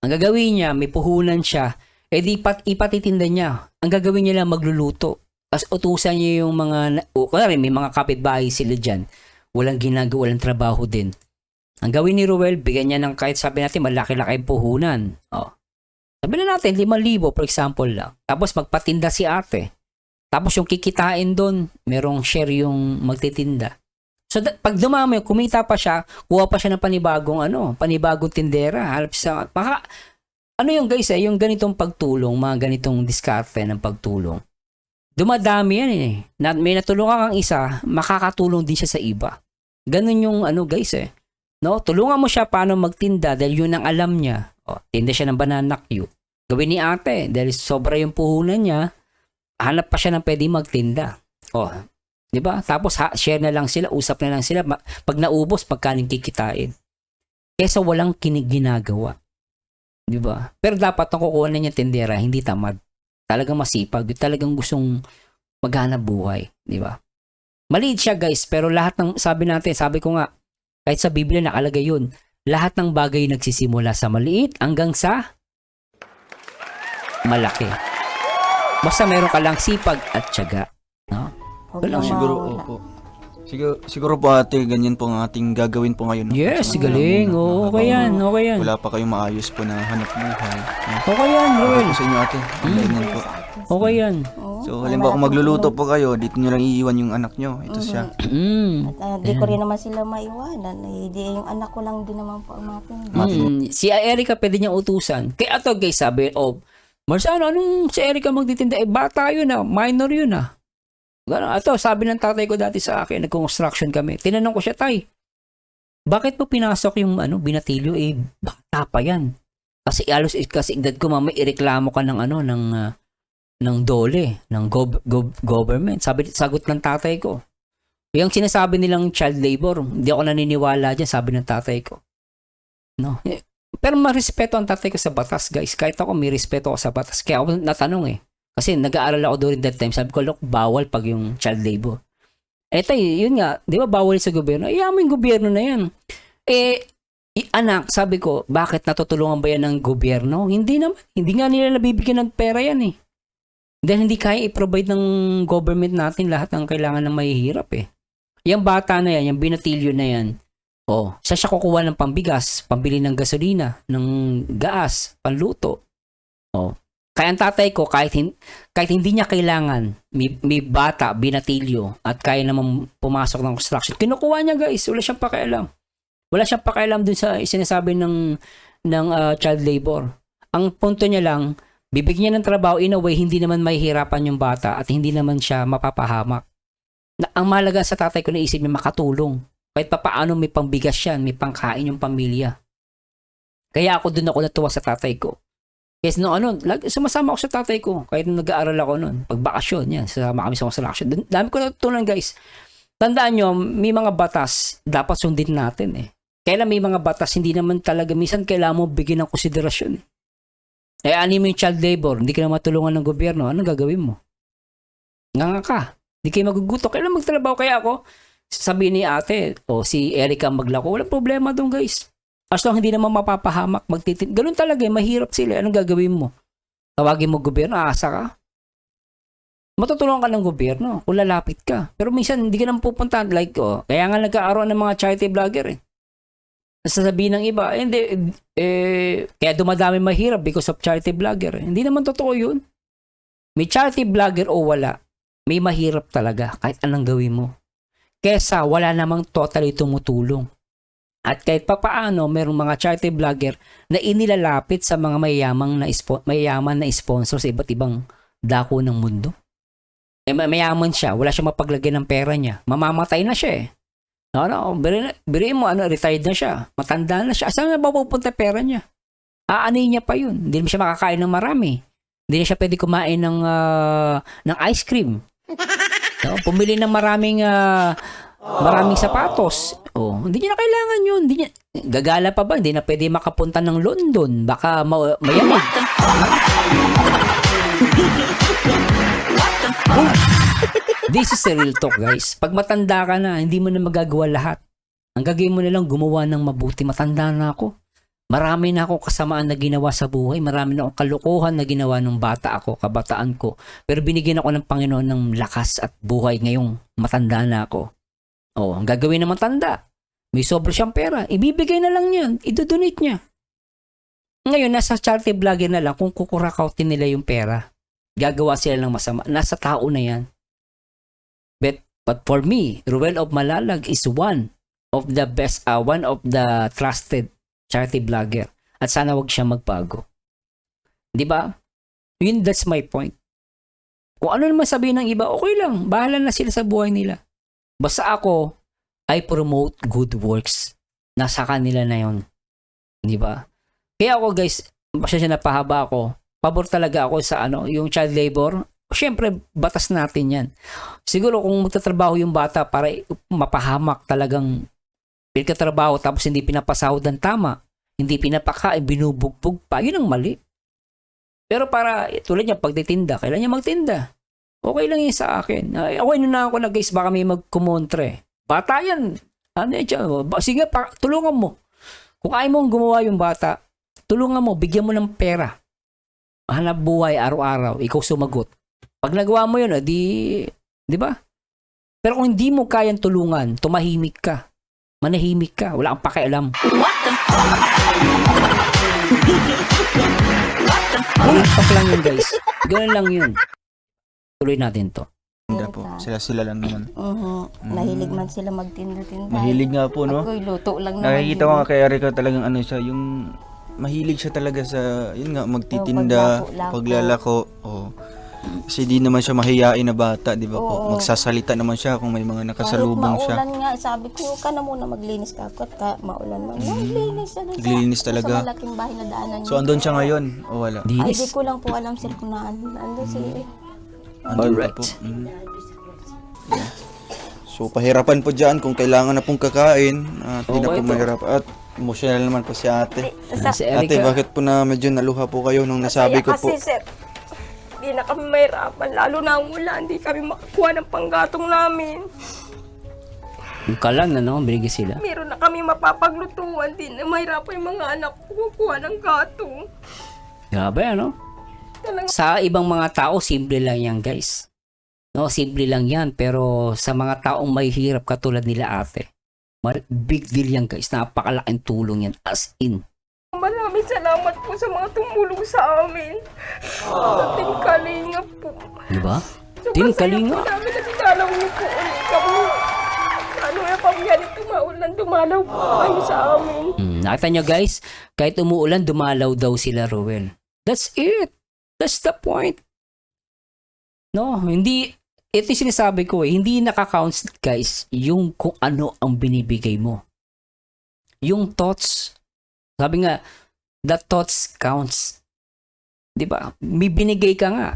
Ang gagawin niya, may puhunan siya, di ipatitinda niya. Ang gagawin niya lang magluluto. Tapos utusan niya yung mga, kunwari may mga kapitbahay sila dyan. Walang ginagawa, walang trabaho din. Ang gawin ni Ruel, bigyan niya ng kahit sabi natin malaki-laki puhunan. Oh. Sabi na natin 5,000 for example lang. Tapos magpatinda si ate. Tapos yung kikitain doon, merong share yung magtitinda. So pag dumami, kumita pa siya, kuha pa siya ng panibagong tindera. Halap sa ano yung guys yung ganitong pagtulong, mga ganitong diskarte ng pagtulong. Dumadami yan eh. May natulungan kang isa, makakatulong din siya sa iba. Ganun yung guys eh. No, tulungan mo siya paano magtinda dahil yun ang alam niya. O, tinda siya ng banana cue. Gawin ni ate dahil sobra yung puhunan niya, hanap pa siya ng pwede magtinda. O, di ba? Tapos share na lang sila, usap na lang sila. Pag naubos, pagkaling kikitain. Kesa walang ginagawa. Di ba? Pero dapat ang kukuha na niya tindera, hindi tamad. Talagang masipag, talagang gustong maghanap buhay, di ba? Maliit siya guys, pero lahat ng sabi ko nga, kahit sa Biblia nakalagay yun, lahat ng bagay nagsisimula sa maliit hanggang sa malaki. Basta meron ka lang sipag at tiyaga, no? Huwag Wala, na Siguro, mawala. opo. Siguro po ate, ganyan po ang ating gagawin po ngayon. no? Yes, Sa mga galing. muna, Oo, okay yan, okay yan. Wala pa kayong maayos po na hanap buhay. no? Okay yan, Okay Ruel. po sa inyo ate. Ganyan po. Okay yan. Oo, So, wala halimbawa kung akong magluluto tulong. po kayo, dito nyo lang iiwan yung anak nyo. Ito siya. At di ko rin naman sila maiwanan. Hindi yung anak ko lang din naman po ang matinda. Si Erica pwede niyang utusan. Kaya ito guys, sabi, Marsano, anong si Erica magtitinda? Bata yun minor yun Gano'n. Ito, sabi ng tatay ko dati sa akin, nag-construction kami. Tinanong ko siya, tay, bakit mo pinasok yung binatilyo? Bata pa yan. Kasi kasi edad ko mamay ireklamo ka ng ng dole, ng government. Sagot ng tatay ko. Yung sinasabi nilang child labor, hindi ako naniniwala dyan, sabi ng tatay ko. No. Pero marespeto ang tatay ko sa batas, guys. Kahit ako, may respeto ako sa batas. Kaya ako natanong Kasi nag-aaral ako during that time. Sabi ko, look, bawal pag yung child labor. Tayo, yun nga, di ba bawal sa gobyerno? Mo yung gobyerno na yan. Anak, sabi ko, bakit natutulungan ba yan ng gobyerno? Hindi naman. Hindi nga nila nabibigyan ng pera yan Dahil hindi kaya i-provide ng government natin lahat ng kailangan ng mahihirap Yung bata na yan, yung binatilyo na yan, siya kukuha ng pambigas, pambili ng gasolina, ng gas, panluto. Kaya ang tatay ko, kahit hindi niya kailangan, may bata, binatilyo, at kaya naman pumasok ng construction, kinukuha niya guys, wala siyang pakialam. Wala siyang pakialam dun sa sinasabi ng child labor. Ang punto niya lang, bibigyan niya ng trabaho in a way, hindi naman mahihirapan yung bata at hindi naman siya mapapahamak. Ang mahalaga sa tatay ko, naisip niya makatulong. Kahit paano may pambigas yan, may pangkain yung pamilya. Kaya ako natuwa sa tatay ko. Kasi sumasama ako sa tatay ko. Kahit nag-aaral ako noon. Pag bakasyon, yan, sasama kami sa construction. Dami ko natutunan, guys. Tandaan nyo, may mga batas, dapat sundin natin Kailan may mga batas, hindi naman talaga, minsan kailangan mo bigyan ng konsiderasyon ano mo yung child labor, hindi ka na matulungan ng gobyerno, anong gagawin mo? Nga ka, hindi kayo maguguto. Kailan magtrabaho kaya ako? Sabi ni ate, si Erica maglako, walang problema doon guys. As long hindi naman mapapahamak, ganun talaga mahirap sila. Anong gagawin mo? Tawagin mo gobyerno, aasa ka? Matutulungan ka ng gobyerno kung lalapit ka. Pero minsan, hindi ka naman pupunta. Kaya nga nagkaaroon ng mga charity vlogger Sasabihin ng iba, hindi, kaya dumadami mahirap because of charity vlogger. Hindi naman totoo yun. May charity vlogger o wala, may mahirap talaga kahit anong gawin mo. Kesa wala namang totally tumutulong. At kahit papaano, mayroong mga charity vlogger na inilalapit sa mga mayaman na sponsor sa iba't ibang dako ng mundo. Mayaman siya, wala siya mapaglagay ng pera niya. Mamamatay na siya biriin mo, retired na siya. Matanda na siya. Saan na ba pupunta pera niya? Aanay niya pa yun. Hindi naman siya makakain ng marami. Hindi na siya pwede kumain ng ice cream. Pumili ng maraming sapatos. Hindi niya na kailangan yun. Gagala pa ba? Hindi na pwede makapunta ng London. Baka mayaman. This is a real talk, guys. Pag matanda ka na, hindi mo na magagawa lahat. Ang gagawin mo na lang, gumawa ng mabuti. Matanda na ako. Marami na akong kasamaan na ginawa sa buhay. Marami na akong kalokohan na ginawa nung bata ako, kabataan ko. Pero binigyan ako ng Panginoon ng lakas at buhay ngayong matanda na ako. Ang gagawin ng matanda, may sobra siyang pera. Ibibigay na lang yan. Idodonate niya. Ngayon, nasa charity vlogger na lang kung kukurakautin nila yung pera. Gagawa sila ng masama. Nasa tao na yan. But for me, Ruel of Malalag is one of the best, one of the trusted charity vlogger. At sana wag siya magbago. Di ba? That's my point. Kung ano naman sabihin ng iba, okay lang. Bahala na sila sa buhay nila. Basta ako, I promote good works. Nasa kanila na yon. Di ba? Kaya ako guys, pasensya na pahaba ako. Pabor talaga ako sa yung child labor. Siyempre, batas natin yan. Siguro kung magtatrabaho yung bata para mapahamak talagang pinagkatrabaho tapos hindi pinapasahod ng tama, hindi pinapakain, binubugbog pa, yun ang mali. Pero para tulad niya, pagtitinda, kailan niya magtinda? Okay lang yun sa akin. Okay na ako na guys, baka may magkumontre. Bata yan. Sige, tulungan mo. Kung ayaw mong gumawa yung bata, tulungan mo, bigyan mo ng pera. Hanap buhay araw-araw, ikaw sumagot. Pag nagawa mo yun, di ba? Pero kung hindi mo kayang tulungan, tumahimik ka. Manahimik ka, wala kang pakialam. Talk lang yun guys. Ganun lang yun. Tuloy natin to. Tinda po. Sila lang naman. Mahilig man sila magtinda-tinda. Mahilig nga po, no? Ako'y luto lang naman. Nakikita ko nga kay Erica talagang siya, yung mahilig siya talaga sa, yun nga, magtitinda, paglalako. Oh. Kasi di naman siya mahiyain na bata, di ba po? Oo. Magsasalita naman siya kung may mga nakasalubong Kahit siya. maulan nga, sabi ko, ka na muna maglinis ka. Maulan man. Maglinis siya doon Naglinis talaga. Sa malaking bahay na daanan niya. So, andun siya ngayon? O wala? Ay, di Dinis. ko lang po alam sir kung andun si... Andun Alright. pa po. Yeah. So, pahirapan po dyan kung kailangan na pong kakain. At hindi na Okay po to. mahirap. At emotional naman po si ate. Si Ate, Erica. bakit po na medyo naluha po kayo nung nasabi ko po? Kasi sir, hindi na kami mahirapan. Lalo na ang ulan, hindi kami makakuha ng panggatong namin. Yung kalan binigay sila. Meron na kami mapapaglutuan din. Mahirapan yung mga anak ko kukuha ng gatong. Grabe, Sa ibang mga tao, simple lang yan, guys. No, simple lang yan. Pero sa mga taong may hirap katulad nila ate, big deal yan, guys. Napakalaking tulong yan. As in. Maraming salamat po sa mga tumulong sa amin. Sa Team Kalinga po. Diba? Sobrang Team saya Kalinga. po namin na dinalaw niyo po ulit kami. Ano yung pamiyari tumaulan, dumalaw po kayo sa amin. Nakita nyo, guys? Kahit umuulan, dumalaw daw sila, Rowel. That's it. That's the point. No, hindi, ito yung sinasabi ko hindi nakaka-counts, guys, yung kung ano ang binibigay mo. Yung thoughts, sabi nga, the thoughts counts. Di ba? May binigay ka nga,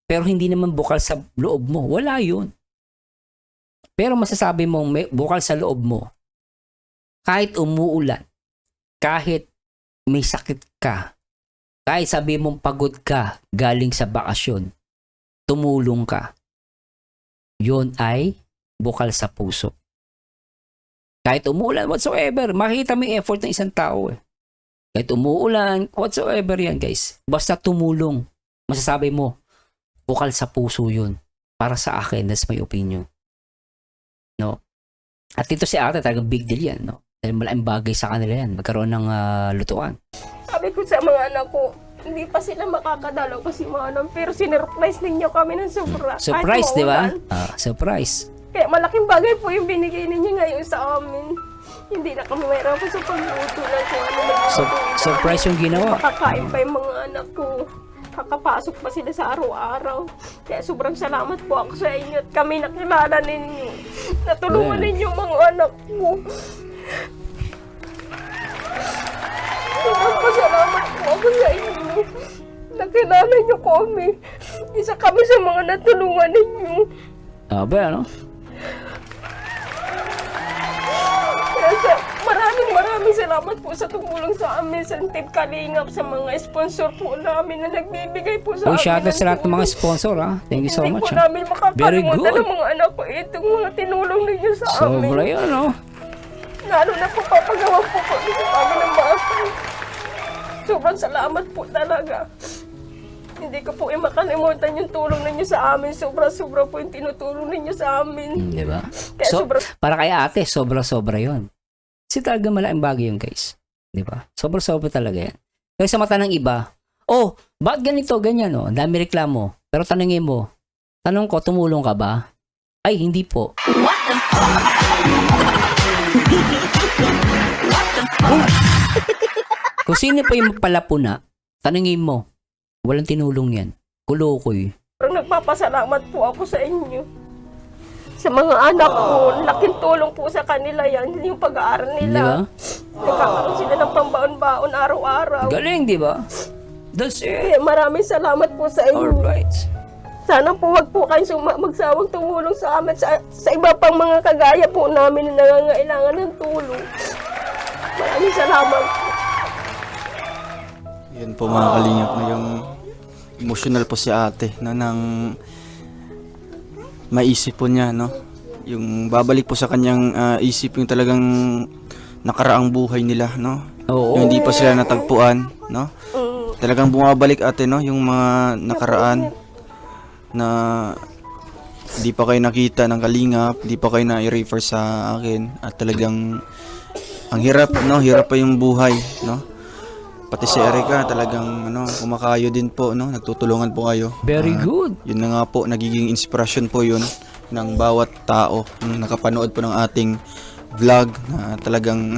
pero hindi naman bukal sa loob mo. Wala yun. Pero masasabi mo, may bukal sa loob mo, kahit umuulan, kahit may sakit ka, kahit sabi mong pagod ka galing sa bakasyon, tumulong ka, yun ay bukal sa puso. Kahit umuulan, whatsoever, makikita mo yung effort ng isang tao. Kahit umuulan, whatsoever yan, guys. Basta tumulong, masasabi mo, bukal sa puso yun. Para sa akin, that's my opinion. No? At dito si ate, talagang big deal yan. No? Dahil malaking bagay sa kanila yan, magkaroon ng lutuan. Sabi ko sa mga anak ko, hindi pa sila makakadalaw kasi manang, pero sinurprise ninyo kami ng sobra. Surprise, Kahit di ba? maulan. Surprise. Kaya malaking bagay po yung binigay ninyo ngayon sa amin. Hindi na kami mahirapan sa pagluto ng kung ano Surprise yung ginawa. Makakain pa yung mga anak ko. Kakapasok pa sila sa araw-araw. Kaya sobrang salamat po ako sa inyo at kami nakilala ninyo. Natulungan Yeah. ninyo mga anak ko. Sobrang pasalamat po ako sa inyo. Nakilala niyo kami. Isa kami sa mga natulungan ninyo. Ba, ano? Kaya maraming salamat po sa tumulong sa amin sa Team Kalingap, sa mga sponsor po namin na nagbibigay po sa Uy, amin. shoutout sa lahat ng mga tulong. sponsor, Thank you so Hindi much, po namin Very makakalimutan good. ng mga anak ko itong mga tinulong ninyo sa amin. Sobra yun, Lalo na po papagawa po dito kami ng bahay. Sobrang salamat po talaga. Hindi ko po makalimutan yung tulong ninyo sa amin. Sobra-sobra po yung tinutulong ninyo sa amin. Di ba? Kaya So, sobrang para kay ate, sobra-sobra yun. Kasi talaga malaking bagay yun, guys. Di ba? Sobra-sobra talaga yan. Kaya sa mata ng iba, bakit ganito, ganyan, Ang dami reklamo. Pero tanungin mo, tanong ko, tumulong ka ba? Ay, hindi po. Kung sino pa yung palapuna, tanungin mo, Walang tinulong yan. Kulokoy. Parang nagpapasalamat po ako sa inyo. Sa mga anak ko, laking tulong po sa kanila yan. Yung pag-aaral Di ba? nila. Nagkakaroon sila ng pambaon-baon araw-araw. Galing, di ba? That's it. Kaya maraming salamat po sa inyo. Alright. Sana po wag po kayong magsawang tumulong sa amin sa iba pang mga kagaya po namin na nangangailangan ng tulong. Maraming salamat po. Yan po mga kalingap na yung emotional po si ate na nang maisip po niya, no? Yung babalik po sa kanyang isip yung talagang nakaraang buhay nila, no? Oo. Yung hindi pa sila natagpuan, no? Talagang bumabalik ate, no? Yung mga nakaraan na hindi pa kayo nakita ng kalingap, hindi pa kayo na-refer sa akin at talagang ang hirap, no? Hirap pa yung buhay, no? Pati si Erica talagang kumakayo din po, no? Nagtutulungan po kayo. Very good. Yun na nga po, nagiging inspirasyon po yun ng bawat tao na nakapanood po ng ating vlog na talagang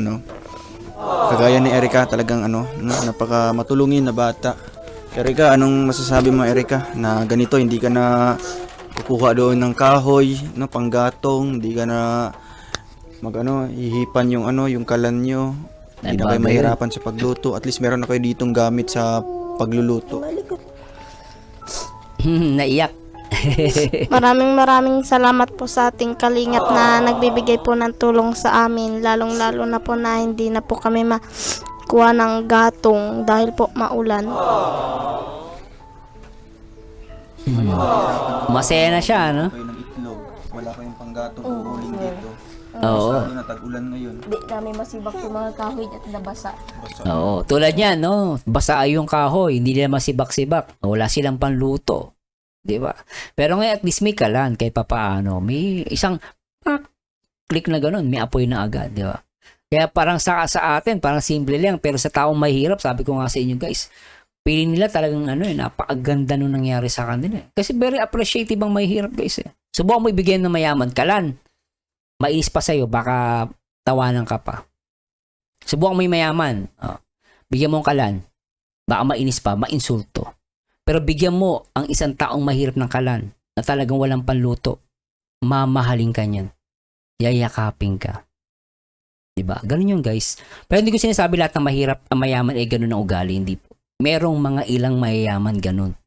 kagaya ni Erica, talagang napaka matulungin na bata. Erica, anong masasabi mo Erica na ganito hindi ka na kukuha doon ng kahoy, no, panggatong, hindi ka na hihipan yung kalan nyo. Hindi na kayo mahirapan sa pagluto. At least meron na kayo ditong gamit sa pagluluto. Naiyak. Maraming salamat po sa ating kalingap na nagbibigay po ng tulong sa amin, lalong-lalo na po na hindi na po kami makuha ng gatong dahil po maulan. Masaya na siya, no? Kayo ng itlog. Wala kayong panggatong uhuling dito. Oo. Lalo na tag-ulan ngayon. Di namin masibak yung mga kahoy at nabasa. Oo. Tulad niyan, no? Basa ay yung kahoy. Hindi nila masibak-sibak. Wala silang panluto. Di ba? Pero ngayon at least may kalan kahit papaano. May isang click na ganun. May apoy na agad. Di ba? Kaya parang sa atin, parang simple lang. Pero sa taong mahirap, sabi ko nga sa inyo guys, pili nila talagang napakaganda nung nangyari sa kanila. Kasi very appreciative ang mahirap guys. Subukan mo ibigay ng mayaman kalan. Mainis pa sa'yo, baka tawanan ka pa. Subukan mo yung mayaman. Bigyan mo ang kalan. Baka mainis pa, mainsulto. Pero bigyan mo ang isang taong mahirap ng kalan na talagang walang panluto. Mamahalin ka niyan. Yayakapin ka. Diba? Ganun yun guys. Pero hindi ko sinasabi lahat ng mahirap, ang mayaman ay ganun ang ugali. Hindi po. Merong mga ilang mayayaman ganun.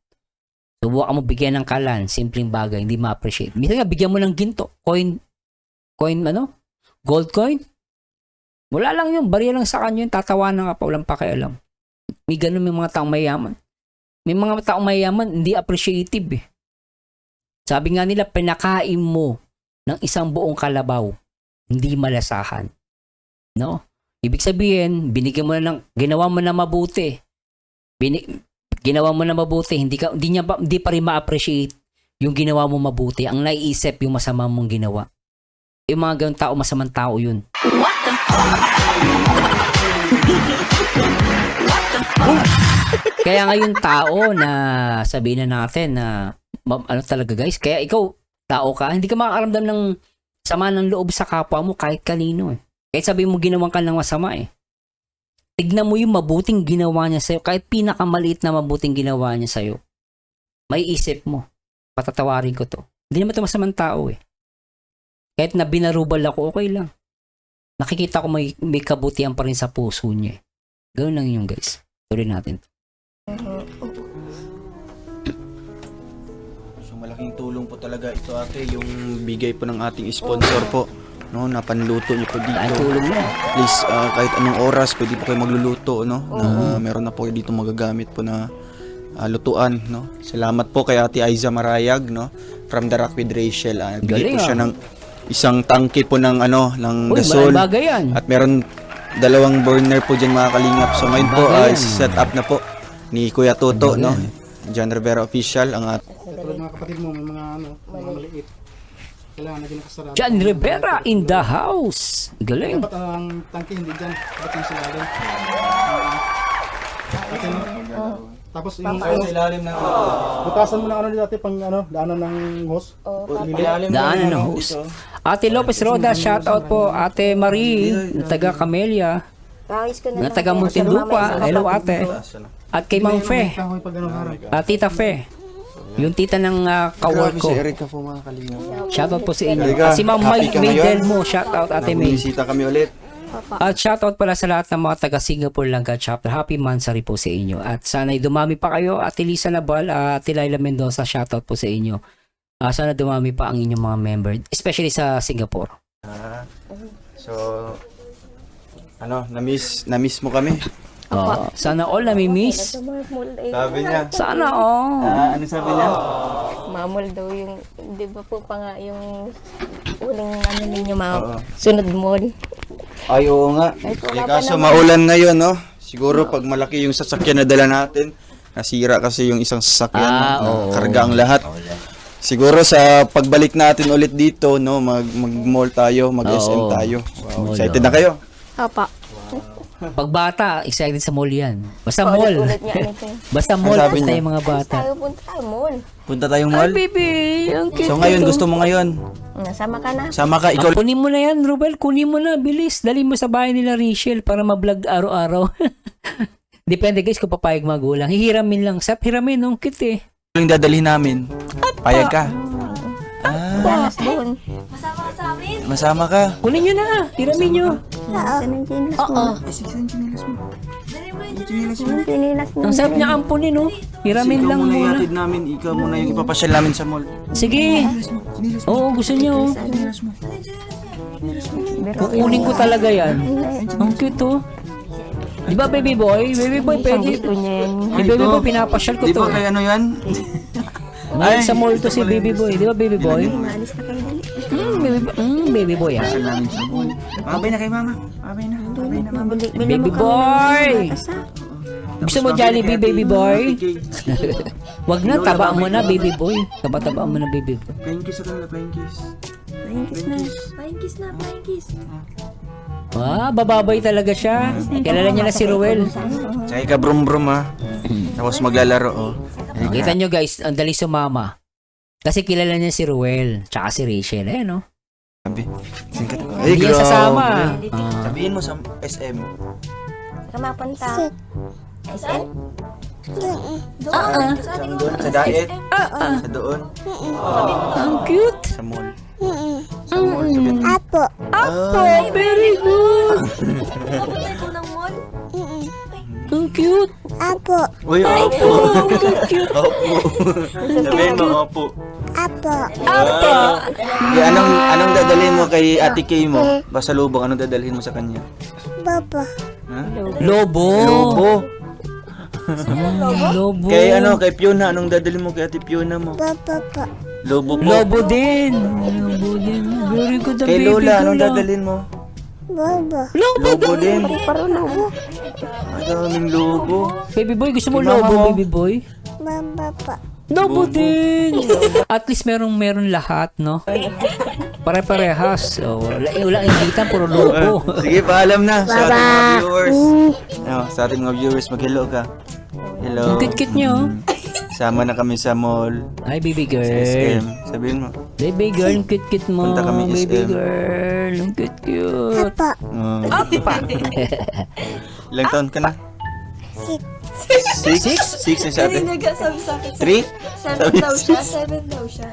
Subukan mo bigyan ng kalan, simpleng bagay, hindi ma-appreciate. Minsan nga, bigyan mo ng ginto, coin, gold coin. Wala lang yun, bariya lang sa kanya yun, tatawanan ka pa, walang pakialam. May ganun may mga taong mayaman. May mga taong mayaman, hindi appreciative eh. Sabi nga nila, pinakain mo ng isang buong kalabaw, hindi malasahan. No? Ibig sabihin, binigyan mo na ginawa mo na mabuti. Ginawa mo na mabuti, hindi pa rin ma-appreciate yung ginawa mo mabuti. Ang naiisip yung masama mong ginawa. Yung mga ganun tao, masamang tao yun. Kaya ngayon tao na sabihin na natin na talaga guys, kaya ikaw tao ka, hindi ka makakaramdam ng sama ng loob sa kapwa mo kahit kanino eh. Kahit sabihin mo ginawan ka ng masama eh. Tignan mo yung mabuting ginawa niya sa'yo, kahit pinakamaliit na mabuting ginawa niya sa'yo. May isip mo, patatawarin ko to. Hindi naman ito masamang tao eh. Kahit na binarubal ako, okay lang. Nakikita ko may kabutihan pa rin sa puso niya. Gawin lang yun guys. Tuloy natin. So malaking tulong po talaga ito ate, yung bigay po ng ating sponsor po. No, napanluto niyo po dito. Ay, tulong na. Please, kahit anong oras, pwede po kayo magluluto, no? Meron na po kayo dito magagamit po na lutuan, no? Salamat po kay Ate Aiza Marayag, no? From The Rock with Rachel. Bigay po siya ng isang tangke po ng gasol. Bagay yan. At meron 2 burner po dyan mga kalingap. So ngayon po, set up na po ni Kuya Toto, no? John Rivera Official, ang Tulad mga kapatid mo, may mga mga maliit. Kailangan na ginakasarap. John Rivera in the house. Galing. Dapat ang tangke hindi dyan. Dapat yung silalim. Tapos yung sa ilalim ng butasan mo na dati pang daanan ng hose. Daanan ng host. Ate Lopez Roda, shout out po. Ate Marie, taga Camellia. Kawis ko na Mga lang taga po. Muntinlupa. Sir, mamaya Hello, sa ate. kapatid ko. At kay Mang Fe. Kahoy pag ganun harap. Tita Fe. Yung tita ng kawork Grabe ko. si Erica po mga kalingap. Shoutout po sa inyo. Erica, At si Ma'am happy ka May ngayon? Delmo. Shoutout Ate May. Bumisita kami ulit. At shoutout pala sa lahat ng mga taga Singapore Langga Chapter. Happy Mansari po sa inyo. At sana'y dumami pa kayo. Ate Lisa Nabal, Ate Laila Mendoza, shoutout po sa inyo. Sana dumami pa ang inyong mga member. Especially sa Singapore. So, na-miss mo kami. Sana all nami-miss. Sabi niya. Sana all. Ano sabi niya? Mamol daw yung, di ba po pa nga yung uling ano ninyo Oo. sunod mall. Ay, oo nga. Ay, wala pa Kaso naman. maulan ngayon, no? Siguro pag malaki yung sasakyan na dala natin, nasira kasi yung isang sasakyan. Oo. Karga ang lahat. Siguro sa pagbalik natin ulit dito, no, mag-mall tayo, mag-SM Oo. tayo. Wow, Mall, excited oo. na kayo? Opo. Pag bata, excited sa mall yan. Basta mall. Ulit niya nito. Basta mall, sabi basta niya? yung mga bata. Tayo punta tayo mall. Punta tayong Ay, mall? baby. Ang cute. So ngayon, gusto mo ngayon? Nasama ka na. Sama ka, ikaw. Kunin mo na yan, Rubel. Kunin mo na. Bilis. Dali mo sa bahay nila, Rachel, para ma-vlog araw-araw. Depende guys kung papayag magulang. Hihiramin lang. Sap, hiramin. Ang cute eh. Yung dadalhin namin. Payag ka. Danas doon. Masama ka. Kunin nyo na. Hiramin nyo. Saan ang chinelas mo? Ang chinelas mo. Ang sarap niya ampunin, no? Hiramin lang muna. ihatid namin, ikaw muna yung ipapasyal namin sa mall. Sige. Oo, gusto niya, oh. Kukunin ko talaga yan. Ang cute, oh. Di ba, baby boy? Baby boy, pwede. Gusto niya yan. Eh, baby boy, pinapasyal ko Di to. ba kay ano yan? Ngayon sa mall to si baby boy. Di ba, baby boy? Maalis na kayo dali. Baby boy, ah. Namin sa mall. Mabay na kay mama. Mabay na. Bili Baby mo kami boy! ng gatas, ha? Gusto mo Jollibee, baby boy? Wag na, tabaan mo na, baby boy. Tabaan mo na, baby boy. Flying kiss sa kanila, flying kiss. Flying kiss na. Bababay talaga siya. Kilala niya na si Ruel. Tsaka ka brum brum ha. Tapos maglalaro oh. Kita nyo guys, ang dali sumama. Kasi kilala niya si Ruel, tsaka si Rachel. Ayan, no? Sabi. Hindi yan sasama. Sabihin mo sa SM. Saka mapunta. SM? Doon sa diet. Sa doon. Ang cute. Sa mall. Sa mall. Sabihin. Apo. Very good. Ang cute. Apo. Uy, opo. Opo. Sabihin mo opo. Apo. Anong dadalhin mo kay Ate Kay mo? Pasalubong, anong dadalhin mo sa kanya? Baba. Ha? Lobo. Lobo. Lobo. Kay Fiona, anong dadalhin mo kay Ate Fiona mo? Baba pa. Lobo po. Lobo din. Lobo din. Very good ang Kay baby Lola, ko anong lang. dadalhin mo? Baba. Lobo din. Ang daming lobo. Baby boy, gusto mo Kay mama lobo, mo. baby boy? Baba pa. Lobo din. At least meron lahat, no? Pare-parehas. So, wala inditan, puro lobo. Sige, paalam na sa ating mga viewers. Sa ating mga viewers, mag-hello ka. Hello. Ang cute-cute nyo. Sama na kami sa mall. Hi, baby girl. SM. Sabihin mo. Baby girl, ang cute-cute mo. Punta kami Baby SM. girl, ang cute-cute. Apa. Ilang taon ka na? Six. Six na siya ate? Nagsasabi sa akin. 3? 7 daw siya. 7 daw siya.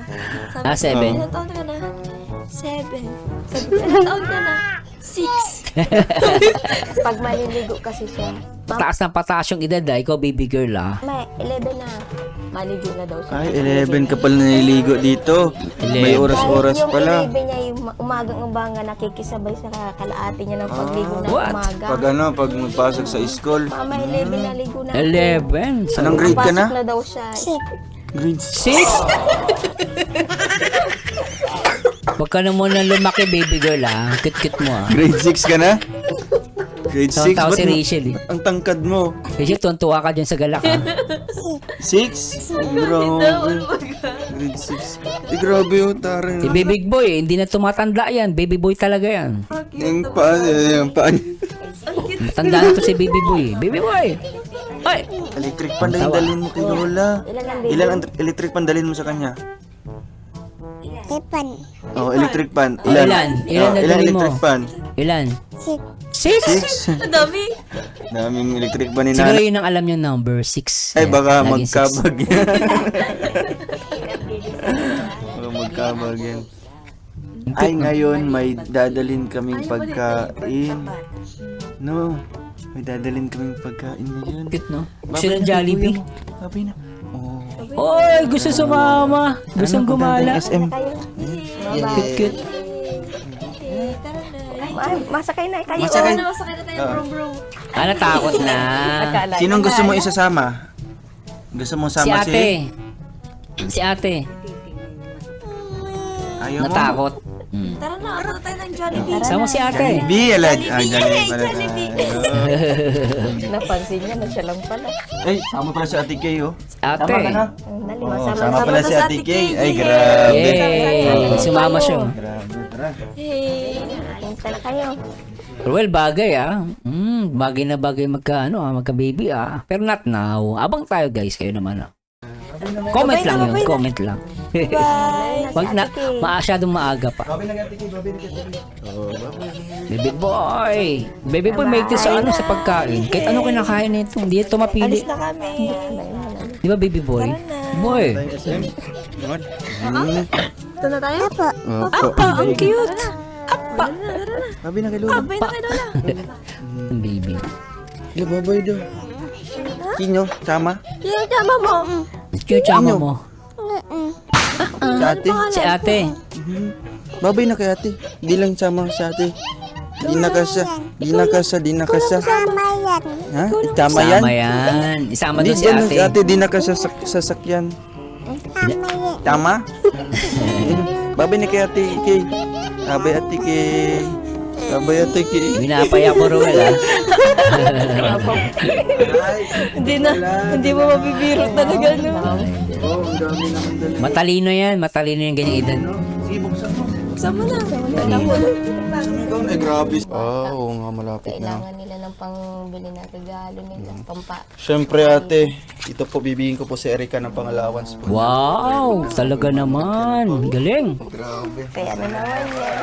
Sabi ko, 7. ilang taon ka na? 7. Sabi ko, ilang taon ka na? 6. Pag maliligo kasi siya. Pataas ng pataas yung edad, ikaw baby girl, May 11 na. Maligo na daw siya. Ay, 11 ka pala naliligo dito. May 11. oras-oras Yung pala. 11 niya, yung umagang umaga nakikisabay sa kalaate niya ng pagligo ng What? umaga. Pag magpasok sa school. Mama, 11 naligo na. 11. Anong grade ka na? Pasok na daw siya. Grade 6? Huwag ka na muna lumaki, baby girl, Cute-cute mo, Grade 6 ka na? Grade 6? Tawag si Rachel, eh. Ang tangkad mo? Rachel, tuwan-tuwa ka dyan sa galak, 6? Grabe. Grade 6. Grabe yung taray. Si baby boy, hindi na tumatanda yan. Baby boy talaga yan. Yung paan. Matanda na to si baby boy. Baby boy! Ay! Electric pan na yung dalhin mo kay Lola. Ilan ang baby? Ilan ang electric pan dalhin mo sa kanya? Tepan. Oh, electric pan. Ilan? Ilan Oh, na ilan dalhin mo? electric pan? Ilan? Six. 6? Ang dami. Daming electric ba ni Siguro nanay? yun ang alam yung number 6. Ay, baka magkabag yan. Baka magkabag yan. Ay, ngayon may dadalhin kaming pagkain. No, may dadalhin kaming pagkain ngayon. Cute, no? Babay Gusto ng na, Jollibee? Babay na. Oh. Oy, gusto sumama. Gustong Ano, punta gumala. tayong SM. Cute. Masakay na kayo. Masakay. Ano, masakay na tayo, bro. Ah, natakot na. Sinong gusto mo isasama? Gusto mo Si sama ate. Si ate. Ayaw mo? Natakot. Tara na, ano tayo ng Jollibee. Sama si ate. Jollibee, alad. Ah, Jollibee pala. Napansin niya na siya lang pala. Ay, sama pala si Ate Kay, oh. Ate. Sama ka na? Dali, Oo, masama. sama pala si Ate Kay. Ay, Yay! grabe. Sumama siya. Grabe, tara. Punta na kayo. Well, bagay bagay na bagay magka-baby Pero not now. Abang tayo guys, kayo naman Comment lang yun, comment lang. Wag na, masyadong maaga pa. Babi na Ate Kay, babi na Ate Kay. Oh, babi. Baby boy! Baby boy, may ito sa sa pagkain. Kahit ano kinakain nito, hindi ito mapili. Alis na kami. Di ba baby boy? Boy! Tayong SM. Naman. Ito na tayo? Apa, Ang cute! Babi na kay Lola. Abay na kayo na. Ang baby. Yo, babay daw. Kinyo, sama? Yung tama mo. Cute chama mo. Si Ate. Si ate. Babay na kay Ate. Di lang sama si Ate. Di na kasya. Di na kasya. Ha? Tama yan? Sama yan. Isama Di doon si dyan ate. si Ate, di na kasya sasakyan. Tama? Babay na kay Ate Kay. Babay Ate Kay. Babay Ate Kay. Binapaya ko Ruel Hindi mo mabibiro talaga, no? Oh, ang dami naman dala. Matalino yan. Matalino yung ganyang edad. Sige, buksan mo. Buksan mo na. Ay, grabe. Oo nga, malapit na. Kailangan nila ng pangbili ng regalo nila. Siyempre ate, ito po bibigyan ko po si Erica ng pang-allowance po. Wow! Talaga naman. Galing. Grabe. Kaya ano naman yan.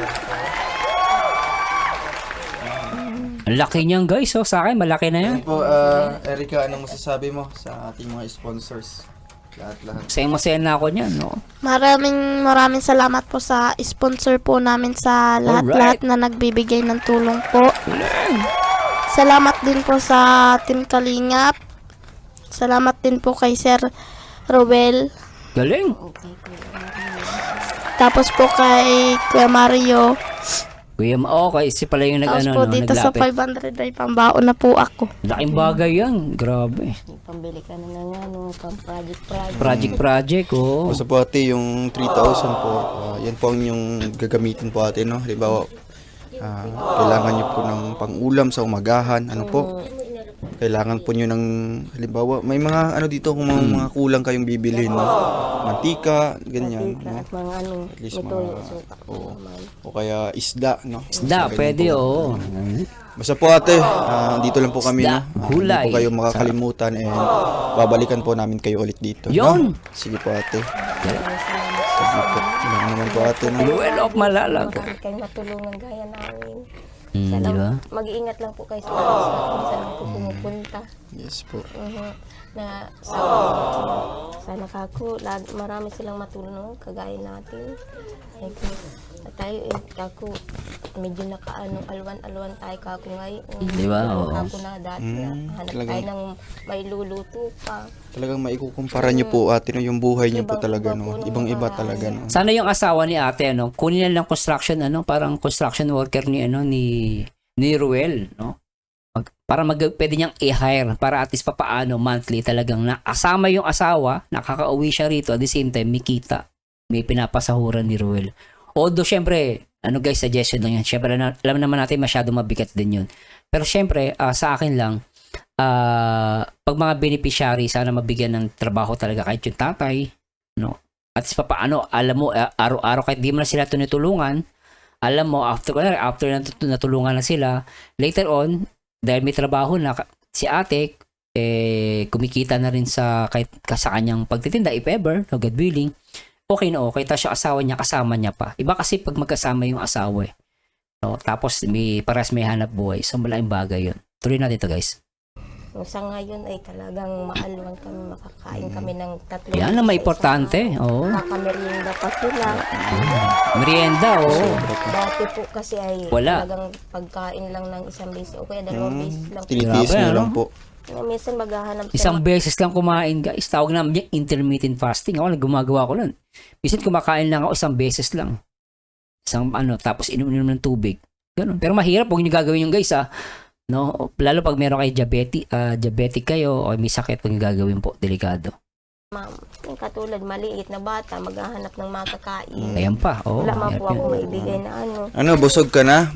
Ang laki niyan guys. Sa akin, malaki na yan. Yan po, Erica, anong masasabi mo sa ating mga sponsors? Lahat-lahat. Masaya na ako niyan, no? Maraming salamat po sa sponsor po namin sa lahat-lahat na nagbibigay ng tulong po. Salamat din po sa Team Kalingap. Salamat din po kay Sir Roel. Galing. Tapos po kay Kuya Mario. Kuya, okay. Si pala yung Tapos po dito sa naglapit. 500 ay pambaon na po ako. Laking bagay yan. Grabe. Pambili ka na ng pang-project. Project, oh. Basta po ate, yung 3,000 po, yan po ang yung gagamitin po ate, no? Halimbawa, kailangan nyo po ng pang-ulam sa umagahan, ano po? Kailangan po nyo ng, halimbawa, may mga ano dito kung mga kulang kayong bibilhin, no? Mantika, ganyan, no? At mga At least lutuin. o kaya isda, no? Isda, Ganyan pwede, po. oo. Basta po ate, dito lang po kami, Isda, no? gulay. Hindi po kayo makakalimutan and babalikan po namin kayo ulit dito. Yun! No? Sige po ate. Sige po. Yan naman po ate. No? Luel of Malalag. Bakit kayo matulungan gaya namin? Di ba? Mag-iingat lang po kayo sa kung saan po pumupunta. Yes po. Na sana marami silang matulungan kagaya natin. Like, at tayo kako medyo alwan-alwan tayo kako ngayon. Di ba? Oo. Kako na dati na hanap talagang- tayo ng may luluto pa. Talagang maikukumpara niyo po ate, no? Yung buhay niyo po talaga, no? Ibang-iba talaga, no? Sana yung asawa ni ate, kunin na lang construction, parang construction worker ni Ruel, no? Pwede niyang i-hire para at least papaano monthly talagang nakasama yung asawa, nakakauwi siya rito at the same time may kita, may pinapasahuran ni Ruel. Although syempre, guys, suggestion lang yan. Syempre, alam naman natin masyado mabigat din yun. Pero syempre, sa akin lang, pag mga beneficiary, sana mabigyan ng trabaho talaga kahit yung tatay, no? At least papaano, alam mo, araw-araw kahit di mo na sila tinutulungan, alam mo, after natulungan na sila, later on, dahil may trabaho na si ate, kumikita na rin kahit sa kanyang pagtitinda, if ever, no, God willing, okay na okay. Tapos yung asawa niya, kasama niya pa. Iba kasi pag magkasama yung asawa No? Tapos may hanap buhay. So malaking bagay yun. Tuloy natin ito guys. Yung sa ngayon ay talagang maalwan kami, makakain kami ng 3 Yan ang may importante. Oo. Kakamerienda pa sila. Merienda, oo. Dati po kasi ay Wala. talagang pagkain lang ng 1 beses o kaya 2 beses lang. Tinitiis Grabe, nyo ano? lang po. Minsan maghahanap Isang beses lang kumain guys. Tawag namin yung intermittent fasting. Ako gumagawa ko nun. Minsan kumakain lang ako 1 beses lang. Tapos inom-inom ng tubig. Ganun. Pero mahirap huwag nyo gagawin yung guys no? Lalo pag meron kayo diabetic kayo o may sakit huwag nyo gagawin po. Delikado. ma'am. Yung katulad, maliit na bata, maghahanap ng makakain. Ayan pa. Oh, Wala man po ako maibigay na ano. Ano, busog ka na?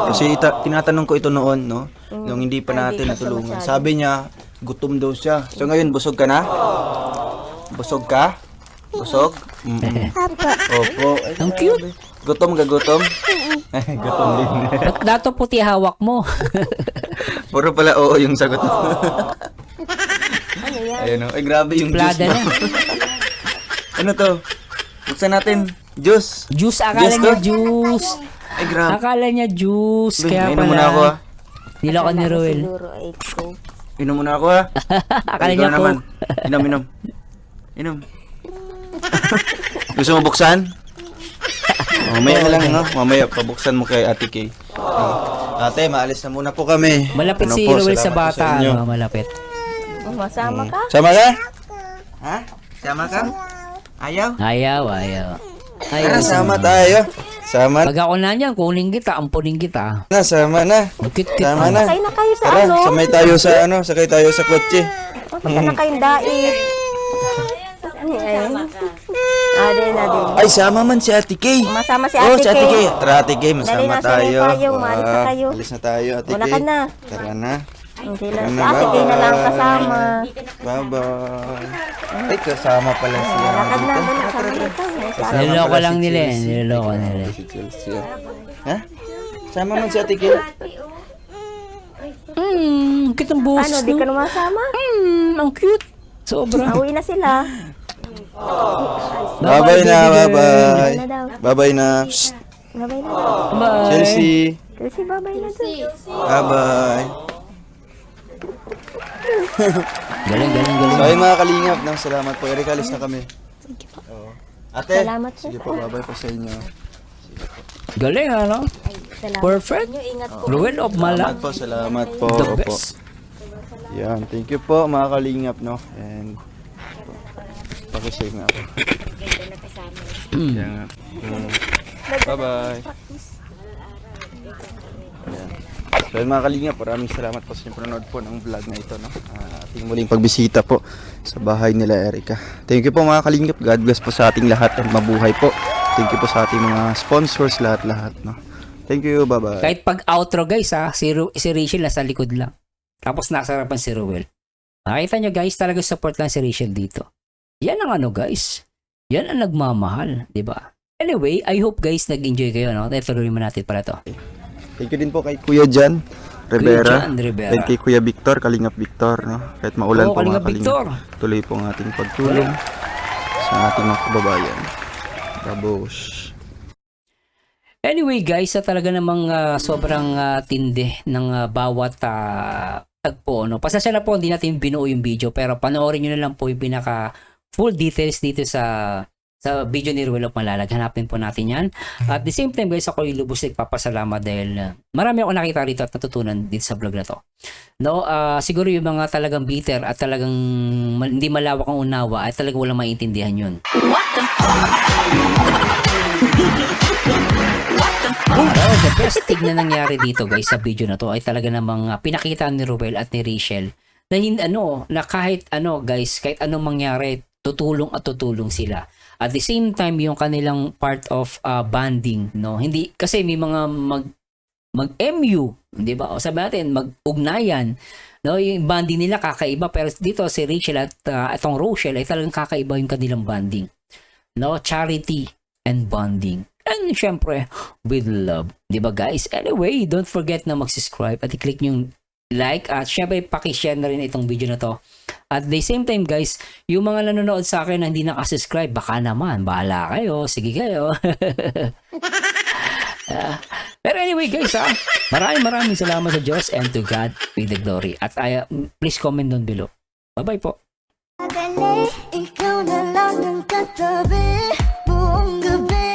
Kasi tinatanong ko ito noon, no? Nung hindi pa natin Hindi pa siya natulungan. masyado. Sabi niya, gutom daw siya. So ngayon, busog ka na? Busog ka? Busog? Opo. Ay, Ang cute. gutom ka, gutom? Gutom din. Ba't dato puti hawak mo? Puro pala oo yung sagot. Ano yan? Ayun o. Ay, grabe yung Plada juice. na. Ano to? Buksan natin. Juice. Juice, akala Juice niya to? juice. Ay, grabe. Akala niya juice. Kaya Inom muna ako, pala. ah. Niloko ni Akala ko Roel. Siguro ay coke. Inom muna ako, ha. Akala Ay, niya ikaw naman. coke. Inom. Inom. Gusto mo buksan? Mamaya na lang, no? Mamaya, pabuksan mo kay Ate Kay. Ate, maalis na muna po kami. Malapit Ano si po, Roel sa salamat po bata. inyo. Malapit. Masama ka? Sama ka? Ha? Sama ka? Ayaw? Ayaw. Tara, sama tayo. Sama Pag ako na niyan, kunin kita, ampunin kita. na, sama na. Ang cute-cute. Sama na. Sakay na kayo sa Tara, ano? samay tayo sa ano, sakay tayo sa kotse. Punta na kayong dait. Ayun. Adin. Ay, sama man si Ate Kay. Masama si Oh, Ate si Ate Kay. Kay. Tara, Ate Kay, Dali masama na, tayo. sakay tayo, maalis na tayo. Alis na tayo, Ate Wala Kay. ka na. Tara na. Hindi Tara lang. Si na, Ate Kay na lang bye-bye. kasama. Bye-bye. Ay, kasama pala siya. Lakad na. dito. Dali, sakay na tayo. Kasama Niloloko pala lang si nila eh. Chelsea. Niloloko nila. Si Chelsea. Ha? Sama man si Ate Kay. Cute ang buhos. Ano, di ka naman sama? Ang cute. Sobra. Uwi na sila. Bye-bye na, bye-bye. Bye na daw. Bye-bye na. Shh. Bye-bye na. Bye. Chelsea. Kasi bye-bye na daw. Bye-bye. Galing. So ayun mga kalingap, no? Salamat po. Erika, alis na kami. Oo. Ate. Salamat po. Sige po, bye-bye po sa inyo. Galing, ano? Salamat. Perfect. Inyo, ingat po. Ruel of Mala. Salamat po. The Opo. best. Yan, thank you po mga kalingap, no? And pakisave nga ako. Yan. Bye-bye. Yan. So yun, mga kalingap, maraming salamat po sa inyong panonood po ng vlog na ito, no? Ating muling pagbisita po sa bahay nila Erika. Thank you po mga kalingap. God bless po sa ating lahat at mabuhay po. Thank you po sa ating mga sponsors lahat-lahat, no? Thank you, bye-bye. Kahit pag outro guys si Rachel nasa likod lang. Tapos nasa harapan si Ruel. Nakita nyo guys, talaga support lang si Rachel dito. Yan ang ano guys. Yan ang nagmamahal, di ba? Anyway, I hope guys nag-enjoy kayo, no? Tuloy mo natin para to. Thank you din po kay Kuya Jan Rivera. Jan Rivera. And kay Kuya Victor, Kalingap Victor, no? Kahit maulan po Kalingap mga Victor. tuloy po ang ating pagtulong sa ating mga kababayan. Babosh. Anyway guys, talaga namang sobrang tindi ng bawat tagpo. No? Pasensya na po, hindi natin binuo yung video, pero panoorin nyo na lang po yung pinaka full details dito sa video ni Ruel of Malalag. Hanapin po natin yan. At the same time guys, ako yung lubos nagpapasalamat dahil marami ako nakita rito at natutunan dito sa vlog na to. No, siguro yung mga talagang bitter at talagang hindi malawak ang unawa ay talagang walang maintindihan yun. Pero the best thing na nangyari dito guys sa video na to ay talaga namang pinakita ni Ruel at ni Rachel na na kahit guys, kahit anong mangyari, tutulong at tutulong sila. At the same time, yung kanilang part of bonding, no? Hindi kasi may mga mag-MU, 'di ba? O sabi natin mag-ugnayan, no? Yung bonding nila kakaiba, pero dito si Rachel at itong Rochelle ay talagang kakaiba yung kanilang bonding. No, charity and bonding. And syempre, with love. 'Di ba guys? Anyway, don't forget na mag-subscribe at i-click yung like at syempre paki-share na rin itong video na to. At the same time guys, yung mga nanonood sa akin na hindi nakasubscribe, baka naman, bahala kayo, sige kayo. Pero anyway guys maraming salamat sa Diyos and to God be the glory. At please comment down below. Bye-bye po. Ikaw na lang ang katabi buong gabi.